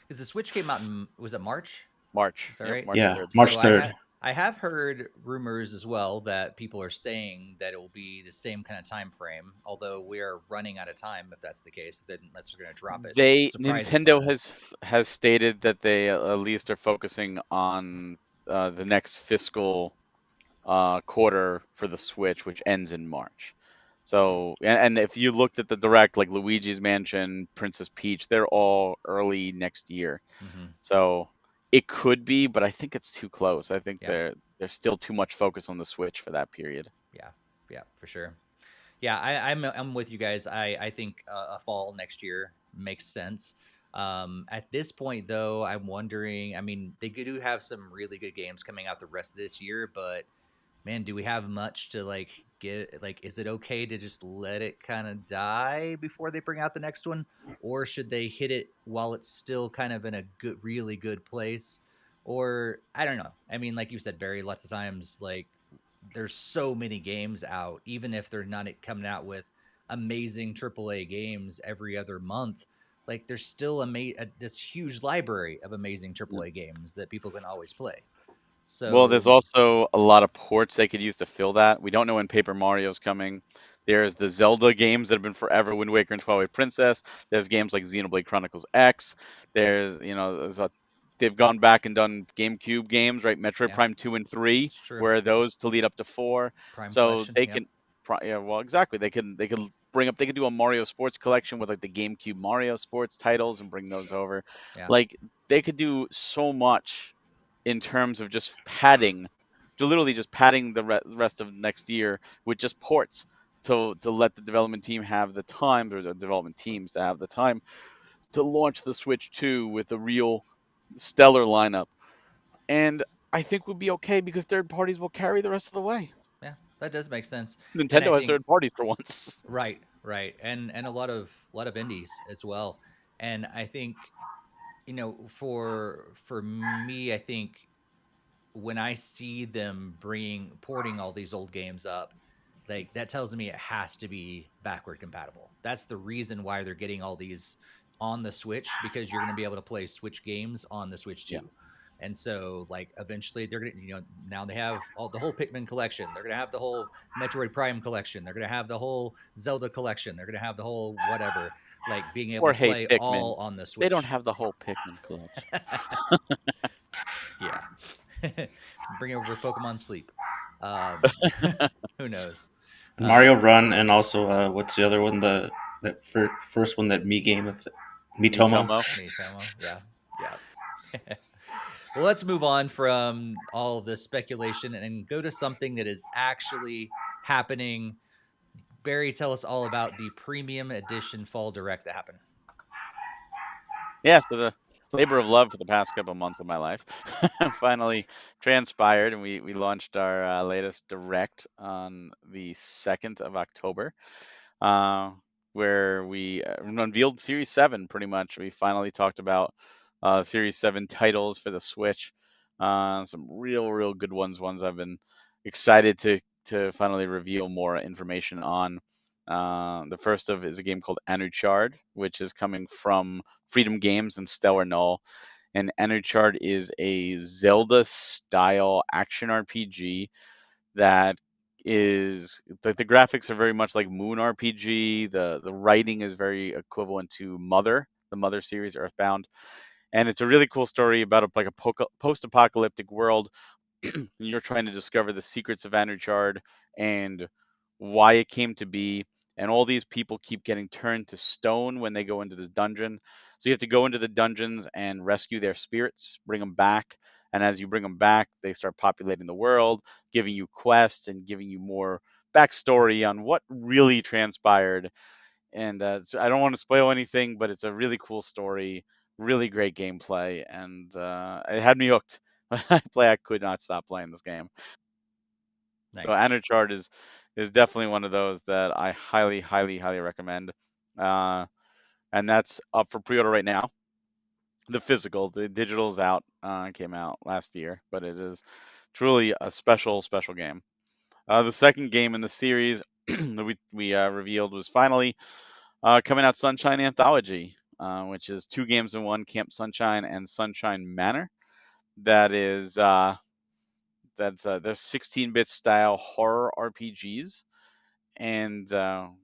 Because the Switch came out in, was it March? March. Is that Yep, right? March Yeah, 3rd. March So 3rd. I have heard rumors as well that people are saying that it will be the same kind of time frame. Although we are running out of time, if that's the case, then unless they're going to drop it, surprise us on Nintendo has us. has stated that they at least are focusing on the next fiscal quarter for the Switch, which ends in March. So, and if you looked at the direct, like Luigi's Mansion, Princess Peach, they're all early next year. Hmm. So it could be, but I think it's too close. I think Yep. there's still too much focus on the Switch for that period. Yeah. Yeah. For sure. Yeah, I'm with you guys. I think a fall next year makes sense. At this point, though, I'm wondering. I mean, they do have some really good games coming out the rest of this year, but man, do we have much to like get? Like, is it okay to just let it kind of die before they bring out the next one, or should they hit it while it's still kind of in a good, really good place? Or I don't know. I mean, like you said, Barry, lots of times like there's so many games out, even if they're not coming out with amazing AAA games every other month. Like there's still this huge library of amazing AAA games that people can always play. Well, there's So also a lot of ports they could use to fill that. We don't know when Paper Mario's coming. There's the Zelda games that have been forever, Wind Waker and Twilight Princess. There's games like Xenoblade Chronicles X. They've gone back and done GameCube games, right? Metroid yeah, Prime 2 and 3, it's true. where those to lead up to 4. Prime So Collection. they Yep. can, yeah, well, exactly. They could do a Mario Sports collection with like the GameCube Mario Sports titles and bring those over. Yeah. Like they could do so much in terms of just padding, to literally just padding the rest of next year with just ports to let the development team have the time, or the development teams to have the time to launch the Switch 2 with a real stellar lineup. And I think we'll be okay because third parties will carry the rest of the way. Yeah, that does make sense. And I Nintendo has think third parties for once. right, right. And a lot of indies as well. And I think for me, I think when I see them bringing porting all these old games up, like that tells me it has to be backward compatible. That's the reason why they're getting all these on the Switch, because you're going to be able to play Switch games on the Switch Yeah. too. And so like eventually they're going to, now they have all the whole Pikmin collection. They're going to have the whole Metroid Prime collection. They're going to have the whole Zelda collection. They're going to have the whole whatever, like being able Or to hey, play all Pikmin. on the They don't Switch. have the whole Pikmin collection. Yeah. Bring over Pokemon Sleep. Um, who knows? Um, Mario Run, and also what's the other one? First one, that Me game with Mitomo. Mitomo. Miitomo, yeah, yeah. Well, let's move on from all of this speculation and go to something that is actually happening. Barry, tell us all about the premium edition fall direct that happened. Yeah, so the labor of love for the past couple months of my life finally transpired, and we launched our latest direct on the 2nd of October, uh, where we unveiled Series 7 pretty much. We finally talked about Series 7 titles for the Switch. Some real good ones I've been excited to finally reveal more information on. The first of is a game called Anuchard, which is coming from Freedom Games and Stellar Null. And Anuchard is a Zelda style action RPG that is the graphics are very much like Moon RPG. The writing is very equivalent to the Mother series, Earthbound, and it's a really cool story about like a post-apocalyptic world. You're trying to discover the secrets of Anuchard and why it came to be. And all these people keep getting turned to stone when they go into this dungeon. So you have to go into the dungeons and rescue their spirits, bring them back. And as you bring them back, they start populating the world, giving you quests and giving you more backstory on what really transpired. And so I don't want to spoil anything, but it's a really cool story, really great gameplay, and it had me hooked. I could not stop playing this game. So Nice. Anuchard is definitely one of those that I highly recommend. Uh, and that's up for pre-order right now. The physical, the digital's out, came out last year, but it is truly a special game. The second game in the series that we revealed was finally coming out, Sunshine Anthology, which is two games in one, Camp Sunshine and Sunshine Manor. That is they're 16-bit style horror RPGs, and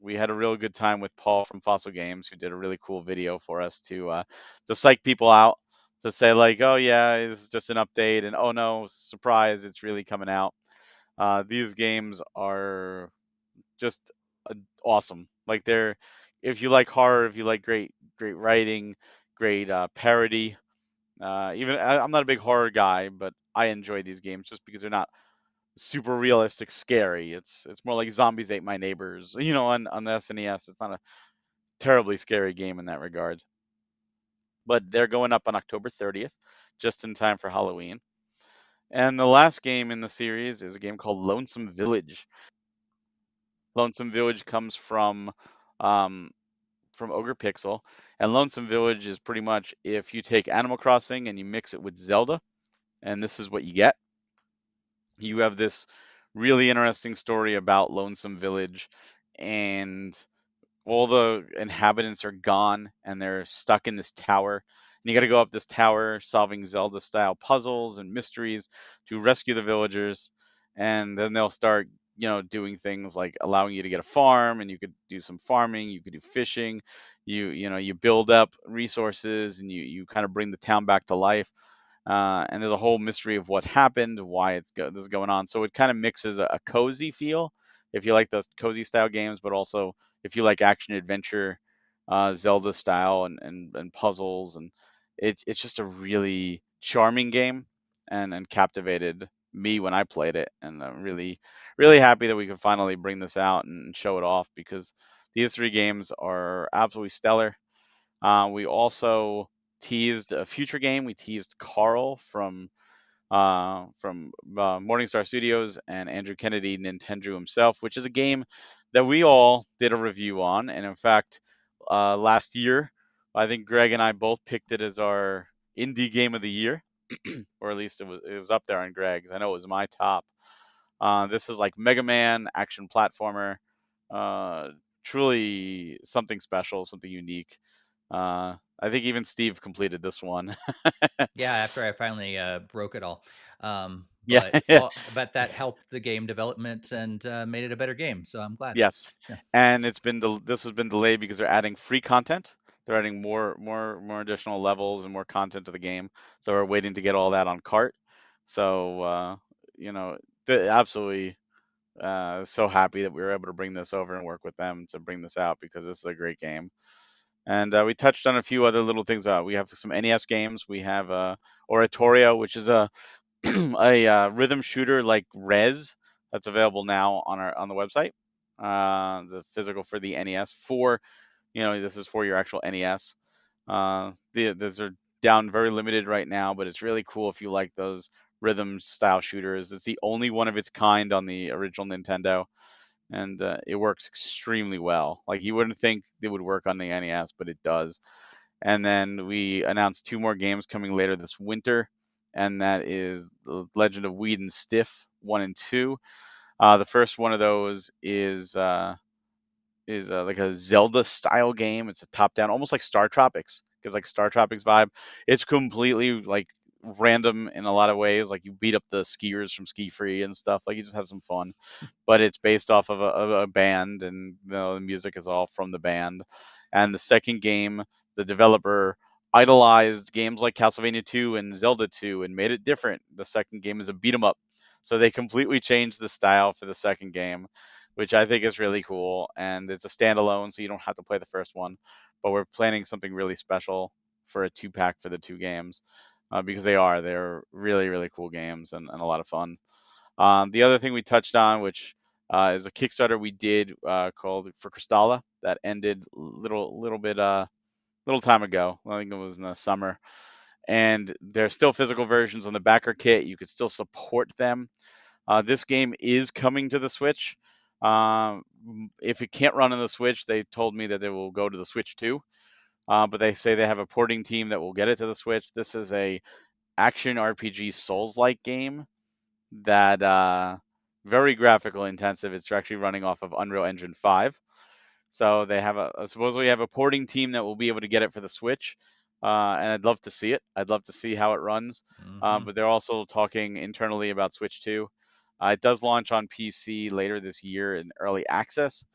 we had a real good time with Paul from Fossil Games, who did a really cool video for us to psych people out, to say like, oh yeah, it's just an update, and oh no, surprise, it's really coming out. These games are just awesome. Like they're, if you like horror, if you like great writing, great parody. I'm not a big horror guy, but I enjoy these games just because they're not super realistic scary. It's more like Zombies Ate My Neighbors, on the SNES. It's not a terribly scary game in that regard. But they're going up on October 30th, just in time for Halloween. And the last game in the series is a game called Lonesome Village. Lonesome Village comes um, from Ogre Pixel, and Lonesome Village is pretty much if you take Animal Crossing and you mix it with Zelda, and this is what you get. You have this really interesting story about Lonesome Village, and all the inhabitants are gone and they're stuck in this tower. And you got to go up this tower solving Zelda style puzzles and mysteries to rescue the villagers. And then they'll start, doing things like allowing you to get a farm, and you could do some farming, you could do fishing, you build up resources, and you kind of bring the town back to life. And there's a whole mystery of what happened, why this is going on. So it kind of mixes a cozy feel if you like those cozy style games, but also if you like action adventure, Zelda style and puzzles, and it's just a really charming game, and captivated me when I played it, and I'm really happy that we could finally bring this out and show it off, because these three games are absolutely stellar. We also teased a future game. We teased Carl from Morningstar Studios and Andrew Kennedy, Nintendo himself, which is a game that we all did a review on. And in fact, last year, I think Greg and I both picked it as our indie game of the year, or at least it was up there on Greg's. I know it was my top. This is like Mega Man action platformer. Uh, Truly something special, something unique. I think even Steve completed this one. Yeah, after I finally broke it all, Yeah. but that helped the game development and made it a better game. So I'm glad. Yes, Yeah, and this has been delayed because they're adding free content. They're adding more additional levels and more content to the game. So we're waiting to get all that on cart. So you know, absolutely So happy that we were able to bring this over and work with them to bring this out because this is a great game. And we touched on a few other little things. We have some NES games. We have Oratorio, which is a a rhythm shooter like Res that's available now on the website. The physical for the NES for this is for your actual NES. Those are down very limited right now, but it's really cool if you like those rhythm style shooters. It's the only one of its kind on the original Nintendo, and it works extremely well. Like you wouldn't think it would work on the NES, but it does. And then we announced 2 more games coming later this winter, and that is The Legend of Weed and Stiff 1 and 2. The first one of those is like a Zelda style game. It's a top down, almost like Star Tropics, because like Star Tropics vibe. It's completely like random in a lot of ways. Like you beat up the skiers from Ski Free and stuff. Like you just have some fun. But it's based off of a band, and the music is all from the band. And the second game, the developer idolized games like Castlevania 2 and Zelda 2 and made it different. The second game is a beat 'em up. So they completely changed the style for the second game, which I think is really cool. And it's a standalone, so you don't have to play the first one. But we're planning something really special for a 2-pack for the 2 games because they're really, really cool games and a lot of fun. The other thing we touched on, which is a Kickstarter we did called for Crystalla that ended little time ago. I think it was in the summer. And there's still physical versions on the backer kit. You could still support them. This game is coming to the Switch. If it can't run on the Switch, they told me that they will go to the Switch too. But they say they have a porting team that will get it to the Switch. This is a action RPG Souls-like game that very graphical intensive. It's actually running off of Unreal Engine 5. So they have supposedly have a porting team that will be able to get it for the Switch, and I'd love to see it. I'd love to see how it runs. But they're also talking internally about Switch 2. It does launch on PC later this year in early access,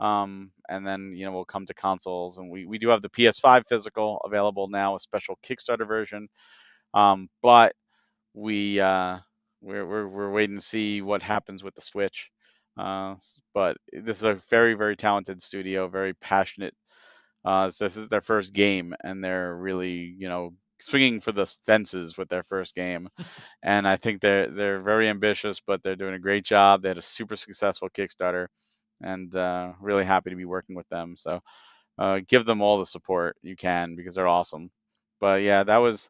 and then we'll come to consoles. And we do have the PS5 physical available now, a special Kickstarter version. But we we're waiting to see what happens with the Switch. But this is a very, very talented studio, very passionate. So this is their first game, and they're really, swinging for the fences with their first game. And I think they're very ambitious, but they're doing a great job. They had a super successful Kickstarter, and really happy to be working with them. So give them all the support you can because they're awesome. But yeah, that was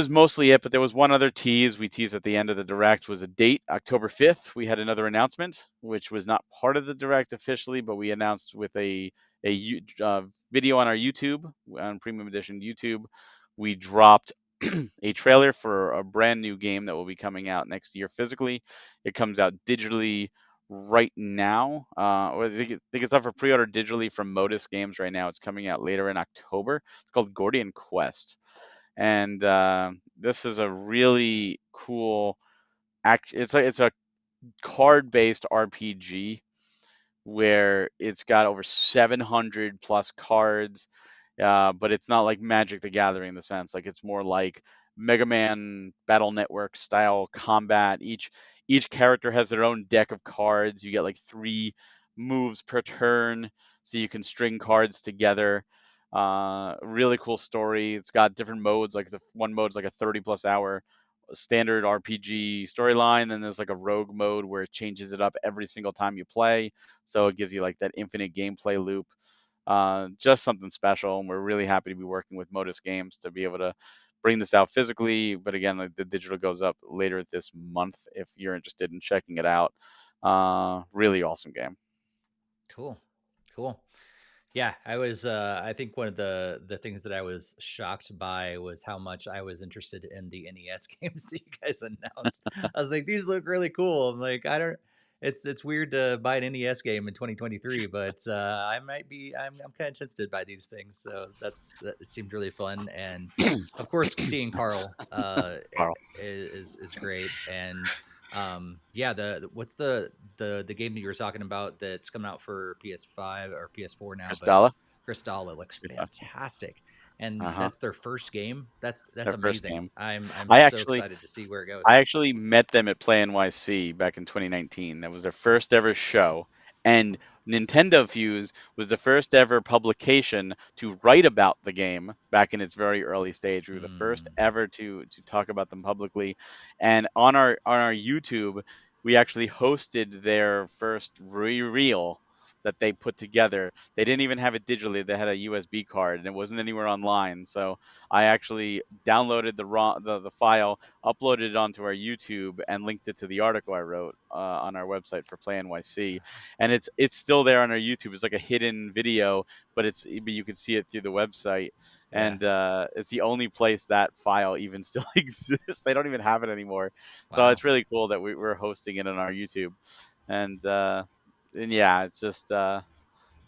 mostly it, but there was one other tease we teased at the end of the direct was a date, October 5th. We had another announcement, which was not part of the direct officially, but we announced with a video on our YouTube, on Premium Edition YouTube. We dropped a trailer for a brand new game that will be coming out next year physically. It comes out digitally right now, or I think it's up for pre-order digitally from Modus Games right now. It's coming out later in October. It's called Gordian Quest. And this is a really cool it's a card-based RPG where it's got over 700 plus cards, but it's not like Magic the Gathering in the sense. Like it's more like Mega Man Battle Network style combat. Each character has their own deck of cards. You get like 3 moves per turn, so you can string cards together. Really cool story. It's got different modes. Like the one mode's like a 30+ hour standard RPG storyline. Then there's like a rogue mode where it changes it up every single time you play. So it gives you like that infinite gameplay loop. Just something special. And we're really happy to be working with Modus Games to be able to bring this out physically. But again, like the digital goes up later this month if you're interested in checking it out. Really awesome game. Cool. Yeah, I think one of the things that I was shocked by was how much I was interested in the NES games that you guys announced. I was like, these look really cool. I'm like, I don't. It's weird to buy an NES game in 2023, but I'm kind of tempted by these things. So that it seemed really fun, and of course, seeing Carl Carl. is great. And yeah, what's the game that you were talking about that's coming out for PS5 or PS4 now? Crystalla. But Crystalla looks fantastic. and Uh-huh. that's their first game. That's Their first amazing. game. I'm I so actually excited to see where it I goes. actually met them at Play NYC back in 2019. That was their first ever show. And NintendoFuse was the first ever publication to write about the game back in its very early stage. We were the first Mm, ever to talk about them publicly. And on our YouTube, we actually hosted their first reel that they put together. They didn't even have it digitally. They had a USB card and it wasn't anywhere online. So I actually downloaded the file, uploaded it onto our YouTube, and linked it to the article I wrote on our website for Play NYC. And it's still there on our YouTube. It's like a hidden video, but you can see it through the website. yeah. And it's the only place that file even still exists. They don't even have it anymore. So Wow. it's really cool that we're hosting it on our YouTube. And and yeah, it's just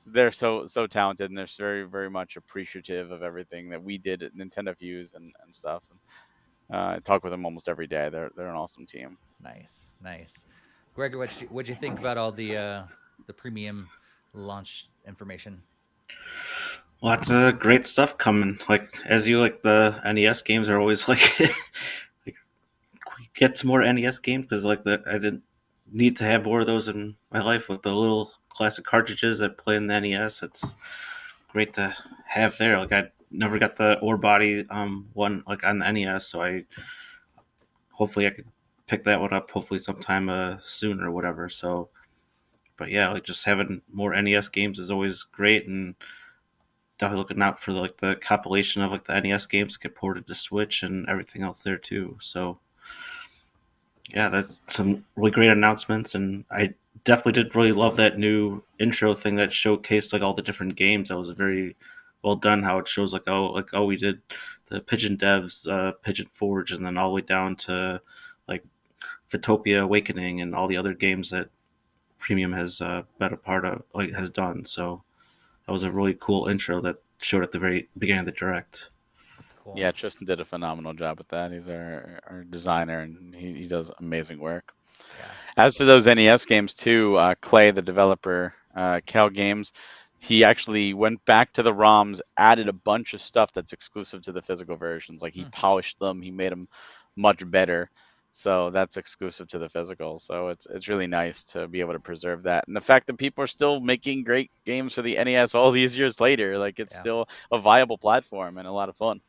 they're so talented and they're very very much appreciative of everything that we did at Nintendo Fuse and stuff. And I talk with them almost every day. They're an awesome team. Nice, nice. Greg, what'd you think about all the premium launch information? Lots of great stuff coming. Like as you like the NES games are always like, like get some more NES games because like the I didn't need to have more of those in my life with the little classic cartridges that play in the NES. It's great to have there. Like I never got the ore body one like on the NES, so I hopefully I could pick that one up hopefully sometime soon or whatever. So, but yeah, like just having more NES games is always great, and definitely looking out for like the compilation of like the NES games that get ported to Switch and everything else there too. So yeah, that's Nice. some really great announcements, and I definitely did really love that new intro thing that showcased like all the different games. That was very well done. How it shows like oh we did the Pigeon Devs, Pigeon Forge, and then all the way down to like Photopia Awakening and all the other games that Premium has been a part of, like has done. So that was a really cool intro that showed at the very beginning of the direct. Cool. Yeah, Tristan did a phenomenal job with that. He's our designer and he does amazing work. Yeah. As for those NES games too, Clay, the developer, Cal Games, he actually went back to the ROMs, added a bunch of stuff that's exclusive to the physical versions. Like he Hmm. polished them, he made them much better. So that's exclusive to the physical. So it's really nice to be able to preserve that. And the fact that people are still making great games for the NES all these years later, like it's Yeah. still a viable platform and a lot of fun.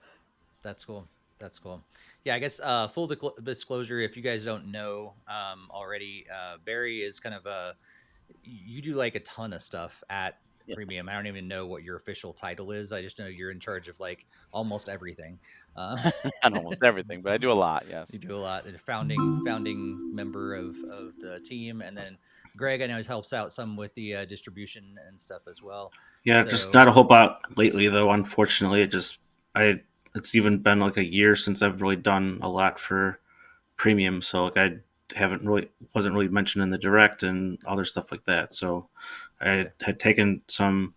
That's cool. That's cool. Yeah, I guess full disclosure, if you guys don't know already, Barry is kind of you do like a ton of stuff at Yeah, Premium. I don't even know what your official title is. I just know you're in charge of like almost everything. on almost everything, but I do a lot, You yes. do a lot. A founding member of the team, and then Greg, I know, helps out some with the distribution and stuff as well. Yeah, just So not a whole lot lately though. Unfortunately, I it's even been like a year since I've really done a lot for Premium. So like I haven't really wasn't really mentioned in the direct and other stuff like that. So I gotcha, had taken some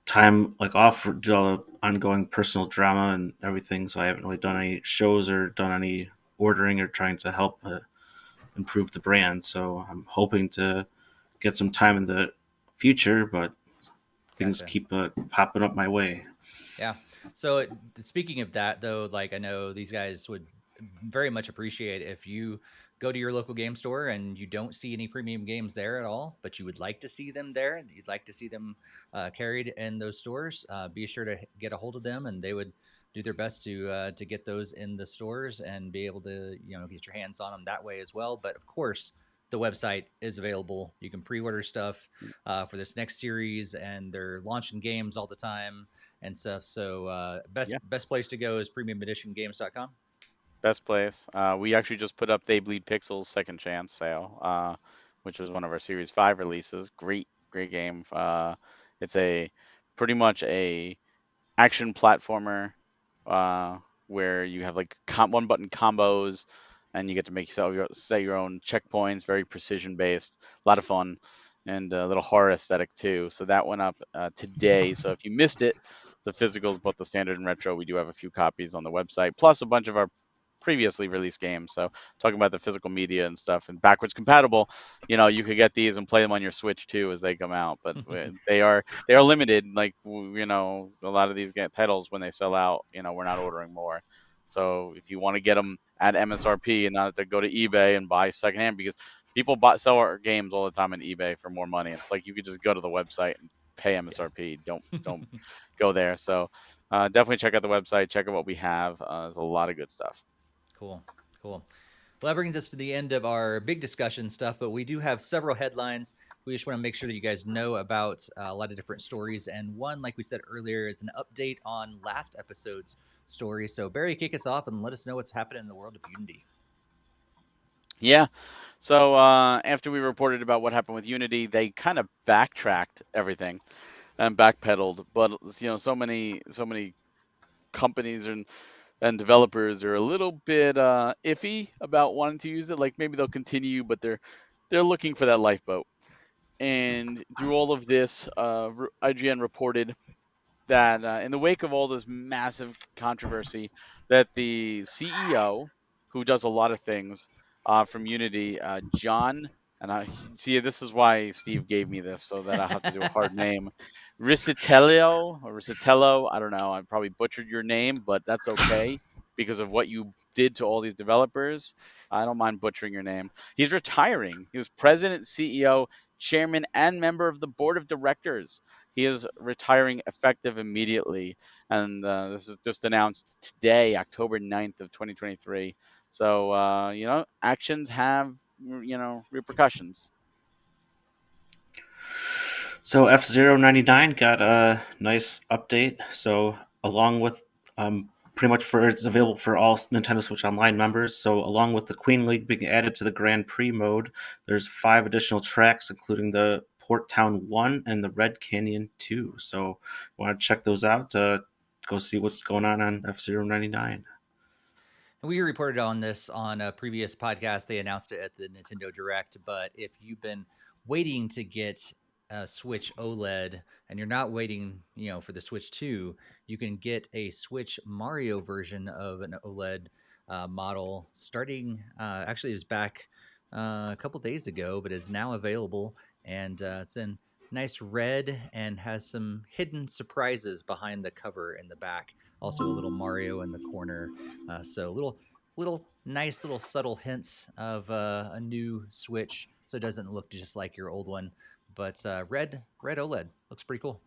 time like off for ongoing personal drama and everything. So I haven't really done any shows or done any ordering or trying to help improve the brand. So I'm hoping to get some time in the future, but things gotcha. keep popping up my way. Yeah. So speaking of that, though, like I know these guys would very much appreciate if you go to your local game store and you don't see any premium games there at all, but you would like to see them there. You'd like to see them carried in those stores. Be sure to get a hold of them, and they would do their best to get those in the stores and be able to get your hands on them that way as well. But of course, the website is available. You can pre-order stuff for this next series, and they're launching games all the time and stuff. So Yeah. best place to go is premiumeditiongames.com. Best place. We actually just put up They Bleed Pixels Second Chance sale, which was one of our Series 5 releases. Great game. It's a pretty much a action platformer where you have like one button combos and you get to make set your own checkpoints, very precision based, a lot of fun and a little horror aesthetic too. So that went up today. So if you missed it, the physicals, both the standard and retro, we do have a few copies on the website, plus a bunch of our previously released games. So talking about the physical media and stuff and backwards compatible, you could get these and play them on your Switch too as they come out. But they are limited. Like a lot of these titles when they sell out, we're not ordering more. So if you want to get them at MSRP and not have to go to eBay and buy secondhand, because people sell our games all the time on eBay for more money. It's like you could just go to the website and pay MSRP. Don't go there. So definitely check out the website. Check out what we have. There's a lot of good stuff. Cool. Well, that brings us to the end of our big discussion stuff, but we do have several headlines. We just want to make sure that you guys know about a lot of different stories. And one, like we said earlier, is an update on last episode's story. So, Barry, kick us off and let us know what's happening in the world of Unity. Yeah. So after we reported about what happened with Unity, they kind of backtracked everything and backpedaled. But so many companies and developers are a little bit iffy about wanting to use it. Like maybe they'll continue, but they're looking for that lifeboat. And through all of this, IGN reported that in the wake of all this massive controversy, that the CEO, who does a lot of things from Unity, John, and I see this is why Steve gave me this so that I have to do a hard name, Risitello. I don't know. I probably butchered your name, but that's okay because of what you did to all these developers. I don't mind butchering your name. He's retiring. He was president, CEO, chairman, and member of the board of directors. He is retiring effective immediately, and this is just announced today, October 9th of 2023. So, actions have, repercussions. So F099 got a nice update. So along with pretty much it's available for all Nintendo Switch Online members. So along with the Queen League being added to the Grand Prix mode, there's 5 additional tracks, including the Port Town 1 and the Red Canyon 2. So want to check those out to go see what's going on F099. We reported on this on a previous podcast. They announced it at the Nintendo Direct. But if you've been waiting to get a Switch OLED and you're not waiting, for the Switch 2, you can get a Switch Mario version of an OLED model starting. Actually, it was back a couple days ago, but is now available, and it's in nice red and has some hidden surprises behind the cover in the back. Also, a little Mario in the corner. So little nice little subtle hints of a new Switch, so it doesn't look just like your old one. But red OLED looks pretty cool.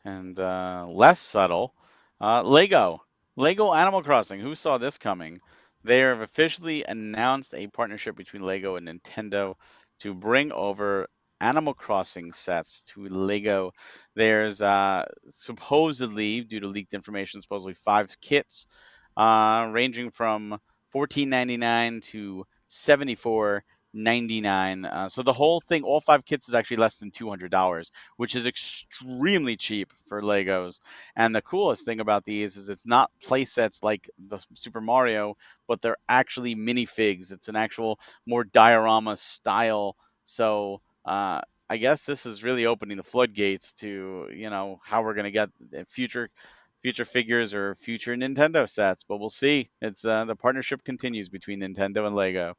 And less subtle, Lego Animal Crossing. Who saw this coming? They have officially announced a partnership between Lego and Nintendo to bring over Animal Crossing sets to Lego. There's supposedly, due to leaked information, supposedly 5 kits ranging from $14.99 to $74.99. So the whole thing, all 5 kits, is actually less than $200, which is extremely cheap for Legos. And the coolest thing about these is it's not play sets like the Super Mario, but they're actually minifigs. It's an actual more diorama style. So I guess this is really opening the floodgates to how we're going to get future figures or future Nintendo sets, but we'll see. It's the partnership continues between Nintendo and Lego.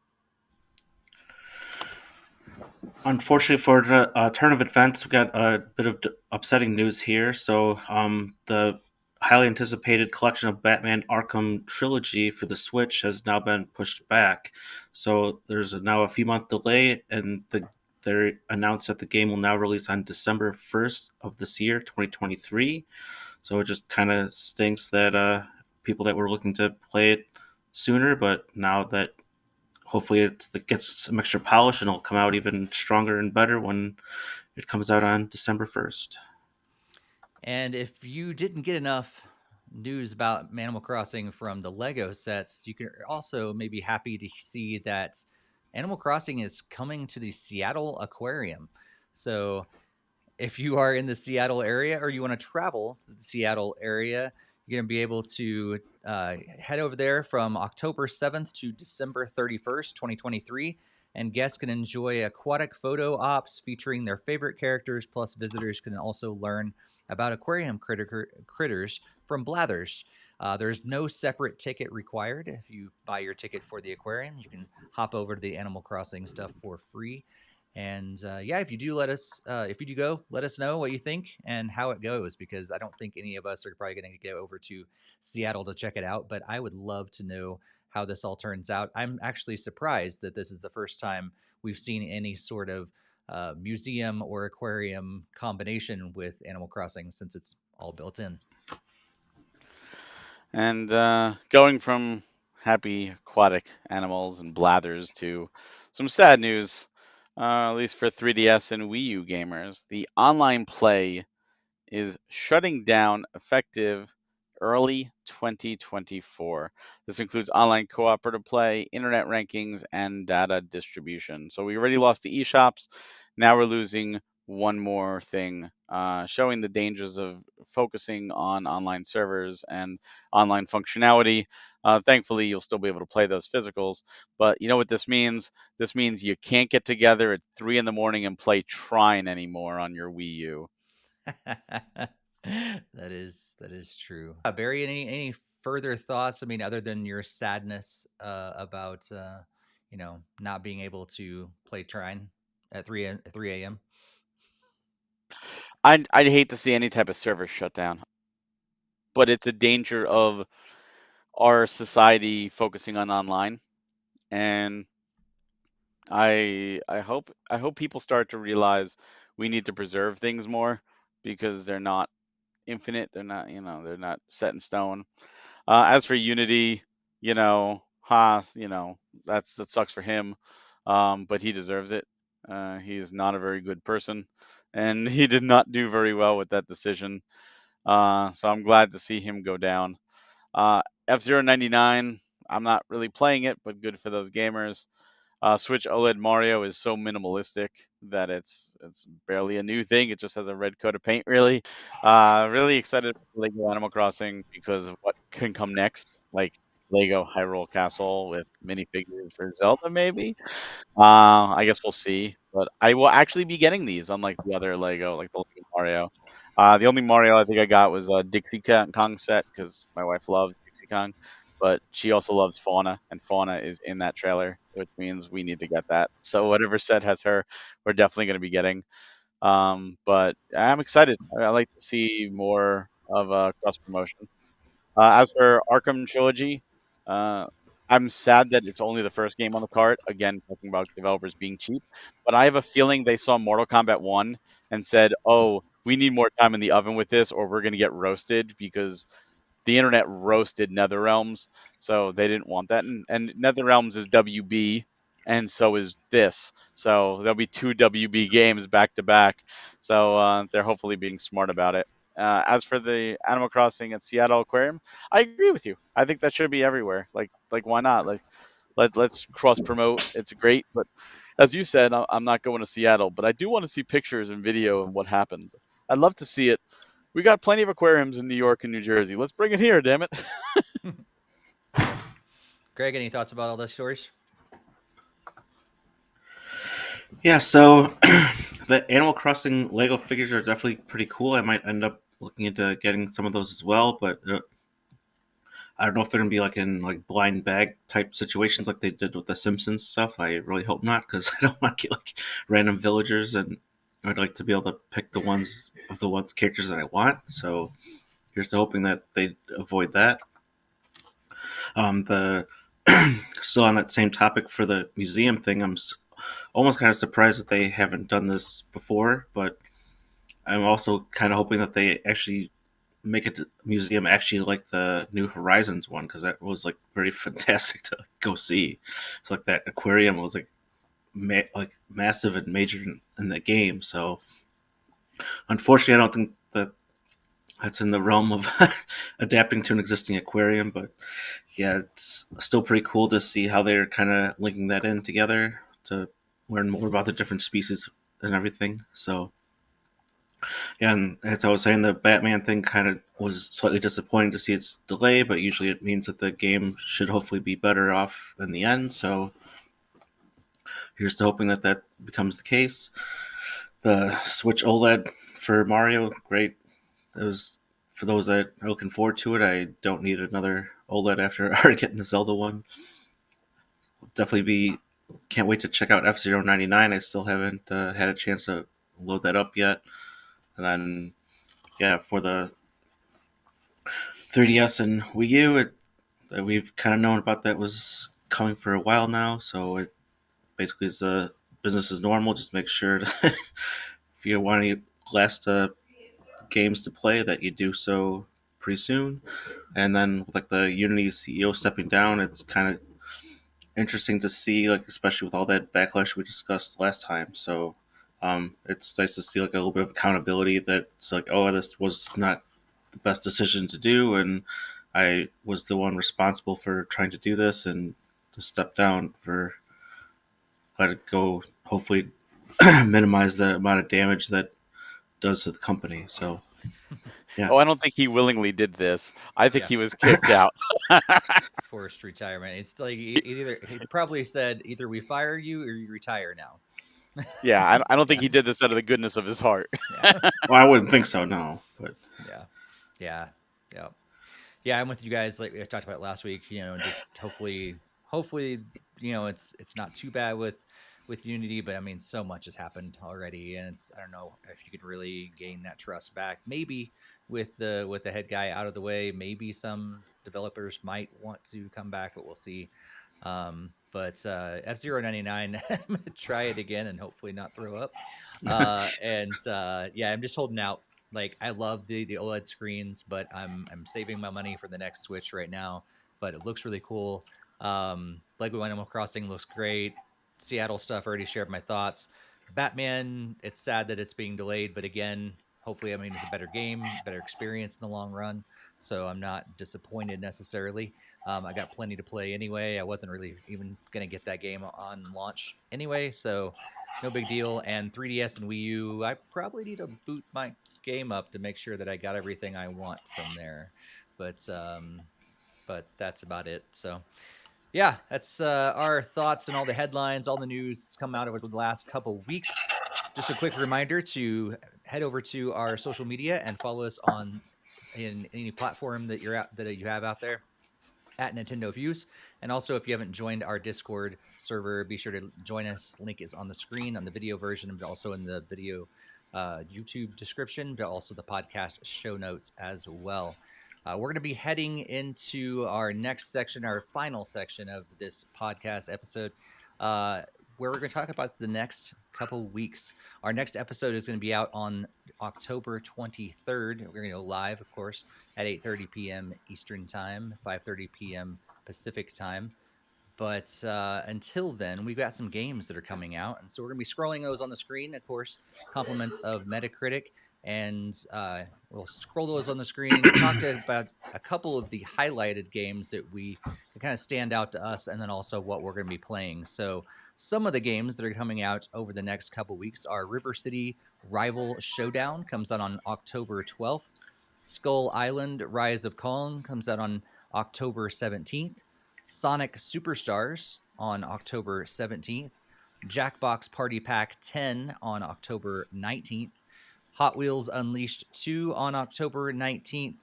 Unfortunately for the turn of events, we got a bit of upsetting news here. So the highly anticipated collection of Batman Arkham trilogy for the Switch has now been pushed back. So there's now a few month delay, and they announced that the game will now release on December 1st of this year, 2023. So it just kind of stinks that people that were looking to play it sooner, but now that hopefully it gets some extra polish and it'll come out even stronger and better when it comes out on December 1st. And if you didn't get enough news about Animal Crossing from the Lego sets, you can also maybe happy to see that Animal Crossing is coming to the Seattle Aquarium. So if you are in the Seattle area or you want to travel to the Seattle area, you're going to be able to head over there from October 7th to December 31st, 2023. And guests can enjoy aquatic photo ops featuring their favorite characters. Plus, visitors can also learn about aquarium critters from Blathers. There's no separate ticket required. If you buy your ticket for the aquarium, you can hop over to the Animal Crossing stuff for free. And yeah, if you do if you do go, let us know what you think and how it goes, because I don't think any of us are probably going to go over to Seattle to check it out. But I would love to know how this all turns out. I'm actually surprised that this is the first time we've seen any sort of museum or aquarium combination with Animal Crossing, since it's all built in. And going from happy aquatic animals and blathers to some sad news, at least for 3DS and Wii U gamers, the online play is shutting down effective early 2024. This includes online cooperative play, internet rankings, and data distribution. So we already lost the eShops. Now we're losing one more thing, showing the dangers of focusing on online servers and online functionality. Thankfully, you'll still be able to play those physicals. But you know what this means? This means you can't get together at 3 in the morning and play Trine anymore on your Wii U. That is true. Barry, any further thoughts? I mean, other than your sadness about not being able to play Trine at 3 a.m. I'd hate to see any type of server shut down, but it's a danger of our society focusing on online, and I hope people start to realize we need to preserve things more because they're not infinite. They're not set in stone. As for Unity, Haas, that sucks for him, but he deserves it. He is not a very good person, and he did not do very well with that decision. So I'm glad to see him go down. F-Zero 99, I'm not really playing it, but good for those gamers. Switch OLED Mario is so minimalistic that it's barely a new thing. It just has a red coat of paint, really. Really excited for Lego Animal Crossing because of what can come next, like Lego Hyrule Castle with minifigures for Zelda, maybe. I guess we'll see. But I will actually be getting these, unlike the other Lego, like the Lego Mario. The only Mario I think I got was a Dixie Kong set because my wife loves Dixie Kong, but she also loves Fauna, and Fauna is in that trailer, which means we need to get that. So whatever set has her, we're definitely going to be getting. But I'm excited. I like to see more of a cross promotion. As for Arkham Trilogy, uh, I'm sad that it's only the first game on the cart. Again, talking about developers being cheap, but I have a feeling they saw Mortal Kombat 1 and said, "Oh, we need more time in the oven with this, or we're going to get roasted," because the internet roasted NetherRealms, so they didn't want that. And NetherRealms is WB, and so is this. So there'll be two WB games back to back. So they're hopefully being smart about it. As for the Animal Crossing at Seattle Aquarium, I agree with you. I think that should be everywhere. Like why not? Like let's cross promote. It's great, but as you said, I'm not going to Seattle, but I do want to see pictures and video of what happened. I'd love to see it. We got plenty of aquariums in New York and New Jersey. Let's bring it here, damn it. Greg, any thoughts about all those stories? Yeah, so the Animal Crossing Lego figures are definitely pretty cool. I might end up looking into getting some of those as well, but I don't know if they're gonna be like in like blind bag type situations like they did with the Simpsons stuff. I really hope not, because I don't want to get like random villagers, and I'd like to be able to pick the ones characters that I want. So here's to hoping that they avoid that. The Still on that same topic for the museum thing, I'm almost kind of surprised that they haven't done this before, but I'm also kind of hoping that they actually make it a museum actually like the New Horizons one, because that was like very fantastic to go see. It's like that aquarium was like massive and major in the game. So unfortunately, I don't think that that's in the realm of adapting to an existing aquarium. But yeah, it's still pretty cool to see how they're kind of linking that in together to learn more about the different species and everything. So yeah, and as I was saying, the Batman thing kind of was slightly disappointing to see its delay, but usually it means that the game should hopefully be better off in the end. So here's to hoping that that becomes the case. The Switch OLED for Mario, great. It was for those that are looking forward to it, I don't need another OLED after already getting the Zelda one. Definitely be can't wait to check out F-Zero 99. I still haven't had a chance to load that up yet. And then yeah, for the 3DS and Wii U, we've kind of known about that was coming for a while now. So it basically is the business as normal. Just make sure to, if you want any last games to play, that you do so pretty soon. And then with like the Unity CEO stepping down, it's kind of interesting to see, like especially with all that backlash we discussed last time. So it's nice to see like a little bit of accountability. That it's like, oh, this was not the best decision to do, and I was the one responsible for trying to do this, and to step down for let it go. Hopefully, minimize the amount of damage that does to the company. So yeah, Oh, I don't think he willingly did this. I think Yeah. he was kicked out. Forced retirement. It's like either he probably said either we fire you or you retire now. Yeah, I don't think Yeah. he did this out of the goodness of his heart. Yeah. well, I wouldn't think so, no. But Yeah. Yeah. Yeah. Yeah, I'm with you guys. Like we talked about last week, just hopefully, it's not too bad with Unity, but I mean, so much has happened already, and I don't know if you could really gain that trust back. Maybe with the head guy out of the way, maybe some developers might want to come back, but we'll see. But F-Zero 99, I'm gonna try it again and hopefully not throw up. Yeah, I'm just holding out. Like I love the OLED screens, but I'm saving my money for the next Switch right now. But it looks really cool. Lego Animal Crossing looks great. Seattle stuff, already shared my thoughts. Batman, it's sad that it's being delayed, but again, hopefully, I mean, it's a better game, better experience in the long run. So I'm not disappointed necessarily. I got plenty to play anyway. I wasn't really even going to get that game on launch anyway, so no big deal. And 3DS and Wii U, I probably need to boot my game up to make sure that I got everything I want from there. But that's about it. So yeah, that's our thoughts and all the headlines, all the news that's come out over the last couple weeks. Just a quick reminder to head over to our social media and follow us on in any platform that you have out there at NintendoFuse. And also, if you haven't joined our Discord server, be sure to join us. Link is on the screen on the video version, but also in the video YouTube description, but also the podcast show notes as well. We're going to be heading into our next section, our final section of this podcast episode, where we're going to talk about the next couple weeks. Our next episode is going to be out on October 23rd. We're going to go live, of course, at 8:30 p.m. Eastern Time, 5:30 p.m. Pacific Time. But until then, we've got some games that are coming out. And so we're going to be scrolling those on the screen, of course, compliments of Metacritic. And we'll scroll those on the screen, talk about a couple of the highlighted games that kind of stand out to us, and then also what we're going to be playing. So some of the games that are coming out over the next couple weeks are River City Rival Showdown, comes out on October 12th. Skull Island Rise of Kong comes out on October 17th. Sonic Superstars on October 17th. Jackbox Party Pack 10 on October 19th. Hot Wheels Unleashed 2 on October 19th.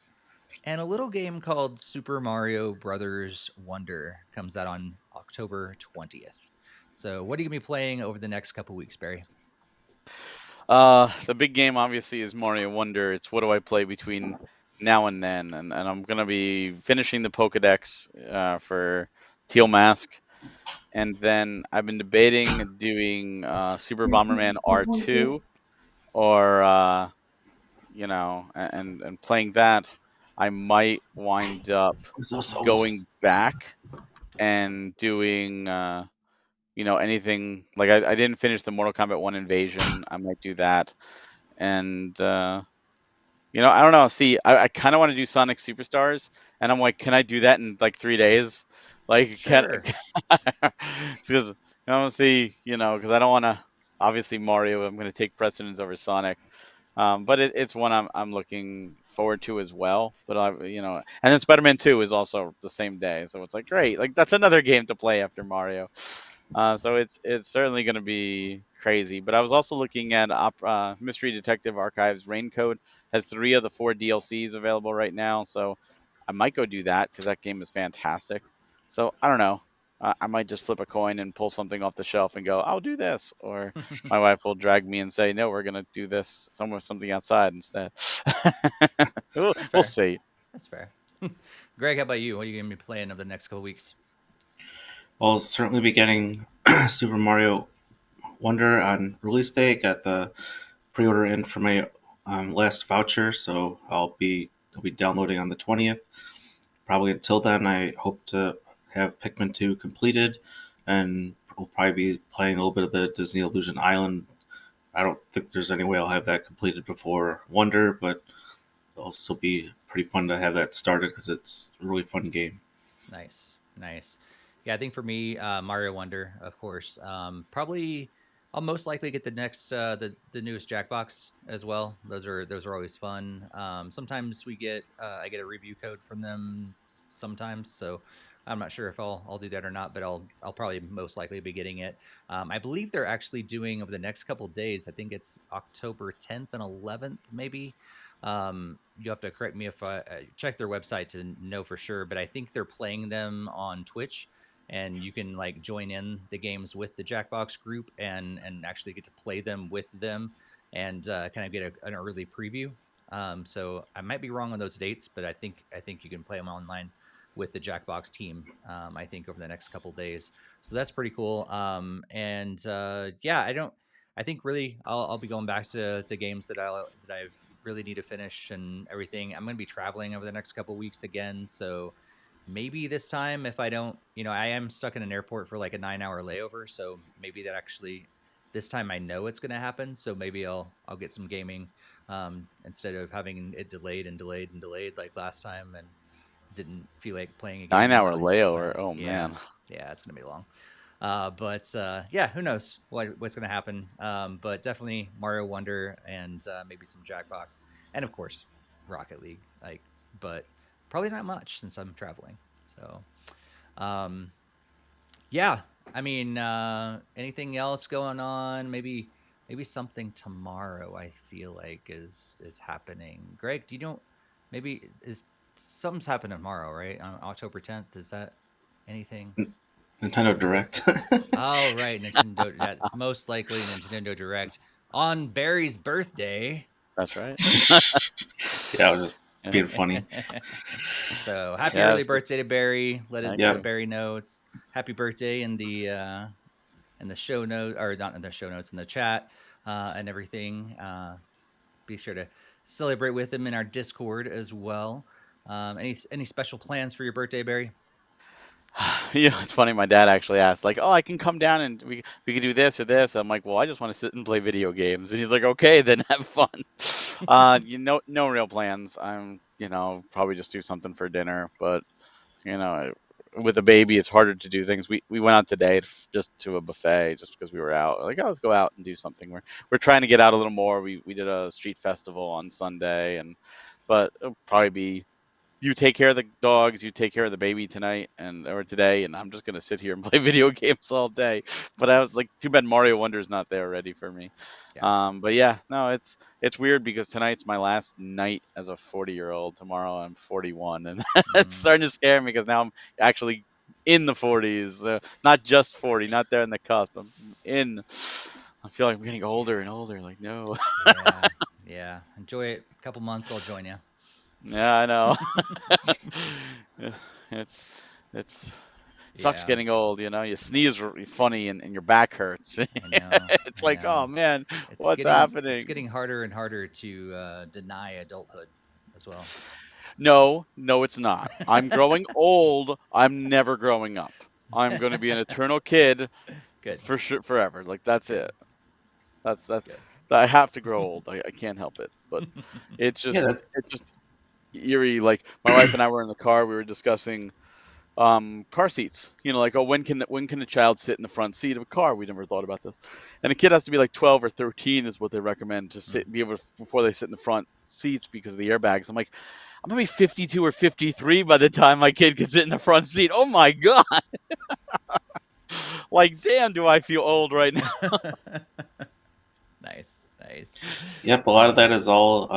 And a little game called Super Mario Brothers Wonder comes out on October 20th. So what are you going to be playing over the next couple weeks, Barry? The big game obviously is Mario Wonder. It's what do I play between now and then, and I'm gonna be finishing the Pokedex for Teal Mask, and then I've been debating doing Super Bomberman R2 or and playing that. I might wind up going back and doing anything like I didn't finish the Mortal Kombat 1 Invasion. I might do that. And I don't know. See, I kind of want to do Sonic Superstars, and I'm like, can I do that in like 3 days? Like, Sure. because see, because I don't want to. Obviously, Mario, I'm going to take precedence over Sonic, but it's one I'm looking forward to as well. But and then Spider-Man 2 is also the same day, so it's like great. Like that's another game to play after Mario. So it's certainly going to be crazy. But I was also looking at Mystery Detective Archives Raincoat has 3 of the 4 DLCs available right now. So I might go do that because that game is fantastic. So I don't know. I might just flip a coin and pull something off the shelf and go, I'll do this. Or my wife will drag me and say, no, we're going to do this something outside instead. That's We'll fair. see. That's fair. Greg, how about you? What are you going to be playing over the next couple weeks? I'll certainly be getting Super Mario Wonder on release day. Got the pre-order in for my last voucher, so I'll be downloading on the 20th. Probably until then, I hope to have Pikmin 2 completed, and we'll probably be playing a little bit of the Disney Illusion Island. I don't think there's any way I'll have that completed before Wonder, but it'll also be pretty fun to have that started because it's a really fun game. Nice, nice. Yeah, I think for me, Mario Wonder, of course. Probably, I'll most likely get the next the newest Jackbox as well. Those are always fun. Sometimes I get a review code from them sometimes, so I'm not sure if I'll do that or not, but I'll probably most likely be getting it. I believe they're actually doing over the next couple days. I think it's October 10th and 11th, maybe. You have to correct me if I check their website to know for sure, but I think they're playing them on Twitch, and you can like join in the games with the Jackbox group and actually get to play them with them and kind of get an early preview. So I might be wrong on those dates, but I think you can play them online with the Jackbox team. I think over the next couple days, so that's pretty cool. And yeah, I think really I'll be going back to games that I really need to finish and everything. I'm going to be traveling over the next couple weeks again, so maybe this time if I don't, I am stuck in an airport for like a 9-hour layover, so maybe that actually this time I know it's going to happen, so maybe I'll get some gaming instead of having it delayed and delayed and delayed like last time and didn't feel like playing a game 9-hour in layover. my Oh yeah. man. Yeah, it's going to be long. But yeah, who knows what's going to happen. But definitely Mario Wonder and maybe some Jackbox, and of course Rocket League. But probably not much since I'm traveling. So, um, yeah. I mean, anything else going on? Maybe something tomorrow. I feel like is happening. Greg, do you know? Maybe is something's happening tomorrow, right? On October 10th. Is that anything? Nintendo Direct. Oh, right, Nintendo. Yeah, most likely Nintendo Direct on Barry's birthday. That's right. Yeah, I was just being funny. So happy Yeah, early birthday to Barry. thank Yeah. Let you. Barry know it's happy birthday in the show note, or not in the show notes, in the chat and everything. Be sure to celebrate with him in our Discord as well. Any special plans for your birthday, Barry? It's funny. My dad actually asked, like, "Oh, I can come down and we could do this or this." I'm like, "Well, I just want to sit and play video games." And he's like, "Okay, then have fun." No real plans. Probably just do something for dinner. But you know, with a baby, it's harder to do things. We went out today just to a buffet just because we were out. Like, oh, let's go out and do something. We're trying to get out a little more. We did a street festival on Sunday, but it'll probably be you take care of the dogs, you take care of the baby tonight or today, and I'm just gonna sit here and play video games all day. But I was Nice. like, too bad Mario Wonder's not there ready for me. Yeah. But yeah, no, it's weird because tonight's my last night as a 40-year-old. Tomorrow I'm 41, and it's Mm, starting to scare me because now I'm actually in the 40s, not just 40, not there in the cusp. I feel like I'm getting older and older. Like no. yeah. Yeah. Enjoy it. A couple months, I'll join you. Yeah, I know. it's it's it sucks Yeah. getting old, You sneeze really funny and your back hurts. I know. It's I like, oh know. man, It's what's getting happening? harder and harder to deny adulthood as well. No, no, it's not. I'm growing old. I'm never growing up. I'm going to be an eternal kid Good. for sure, forever. Like that's Good. it. That's Good. I have to grow old. I can't help it. But it's Yeah, just that's it's just eerie. Like my wife and I were in the car. We were discussing car seats. Like, oh, when can a child sit in the front seat of a car? We never thought about this. And a kid has to be like 12 or 13 is what they recommend to Mm. be able to, before they sit in the front seats because of the airbags. I'm like, I'm gonna be 52 or 53 by the time my kid can sit in the front seat. Oh my god. Like, damn, do I feel old right now? Nice. Yep, a lot of that is all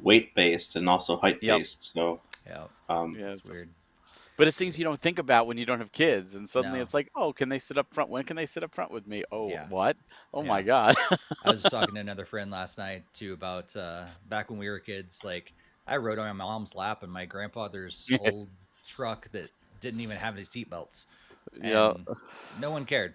weight based and also height Yep. based. So Yeah, Yeah. that's weird. But it's things you don't think about when you don't have kids, and suddenly No. it's like, oh, can they sit up front? When can they sit up front with me? Oh, Yeah. what? Oh my Yeah. God. I was just talking to another friend last night too about back when we were kids. Like I rode on my mom's lap in my grandfather's old truck that didn't even have any seatbelts, Yeah. and no one cared.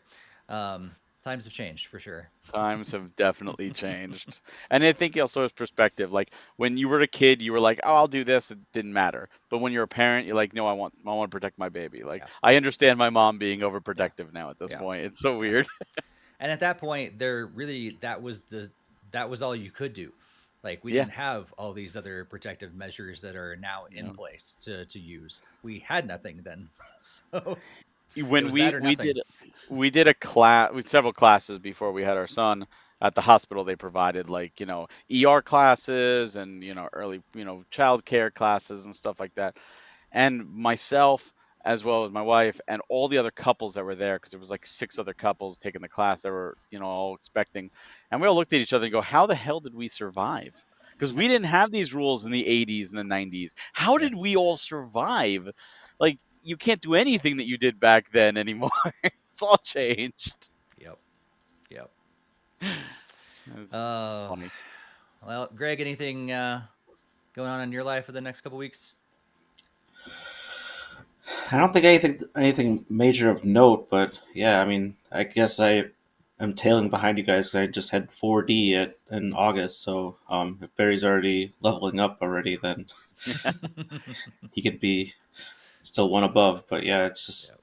Times have changed for sure. Times have definitely changed. And I think also it's perspective. Like when you were a kid, you were like, "Oh, I'll do this." It didn't matter. But when you're a parent, you're like, "No, I want to protect my baby." Like Yeah. I understand my mom being Yeah. overprotective now at this Yeah. point. It's so Yeah. weird. And at that point, there really that was all you could do. Like we Yeah. didn't have all these other protective measures that are now in Yeah. place to use. We had nothing then, so it When was that or we nothing. did a class, several classes before we had our son at the hospital. They provided like, ER classes and, early, child care classes and stuff like that. And myself, as well as my wife and all the other couples that were there, because there was like 6 other couples taking the class that were, all expecting, and we all looked at each other and go, how the hell did we survive? Because we didn't have these rules in the 80s and the 90s. How Yeah. did we all survive? Like, you can't do anything that you did back then anymore. It's all changed. Yep. Yep. It's Uh, funny. well, Greg, anything going on in your life for the next couple weeks? I don't think anything major of note, but yeah, I mean, I guess I'm tailing behind you guys. I just had 4D in August, so if Barry's already leveling up already, then he could be still one above. But yeah, it's just Yep.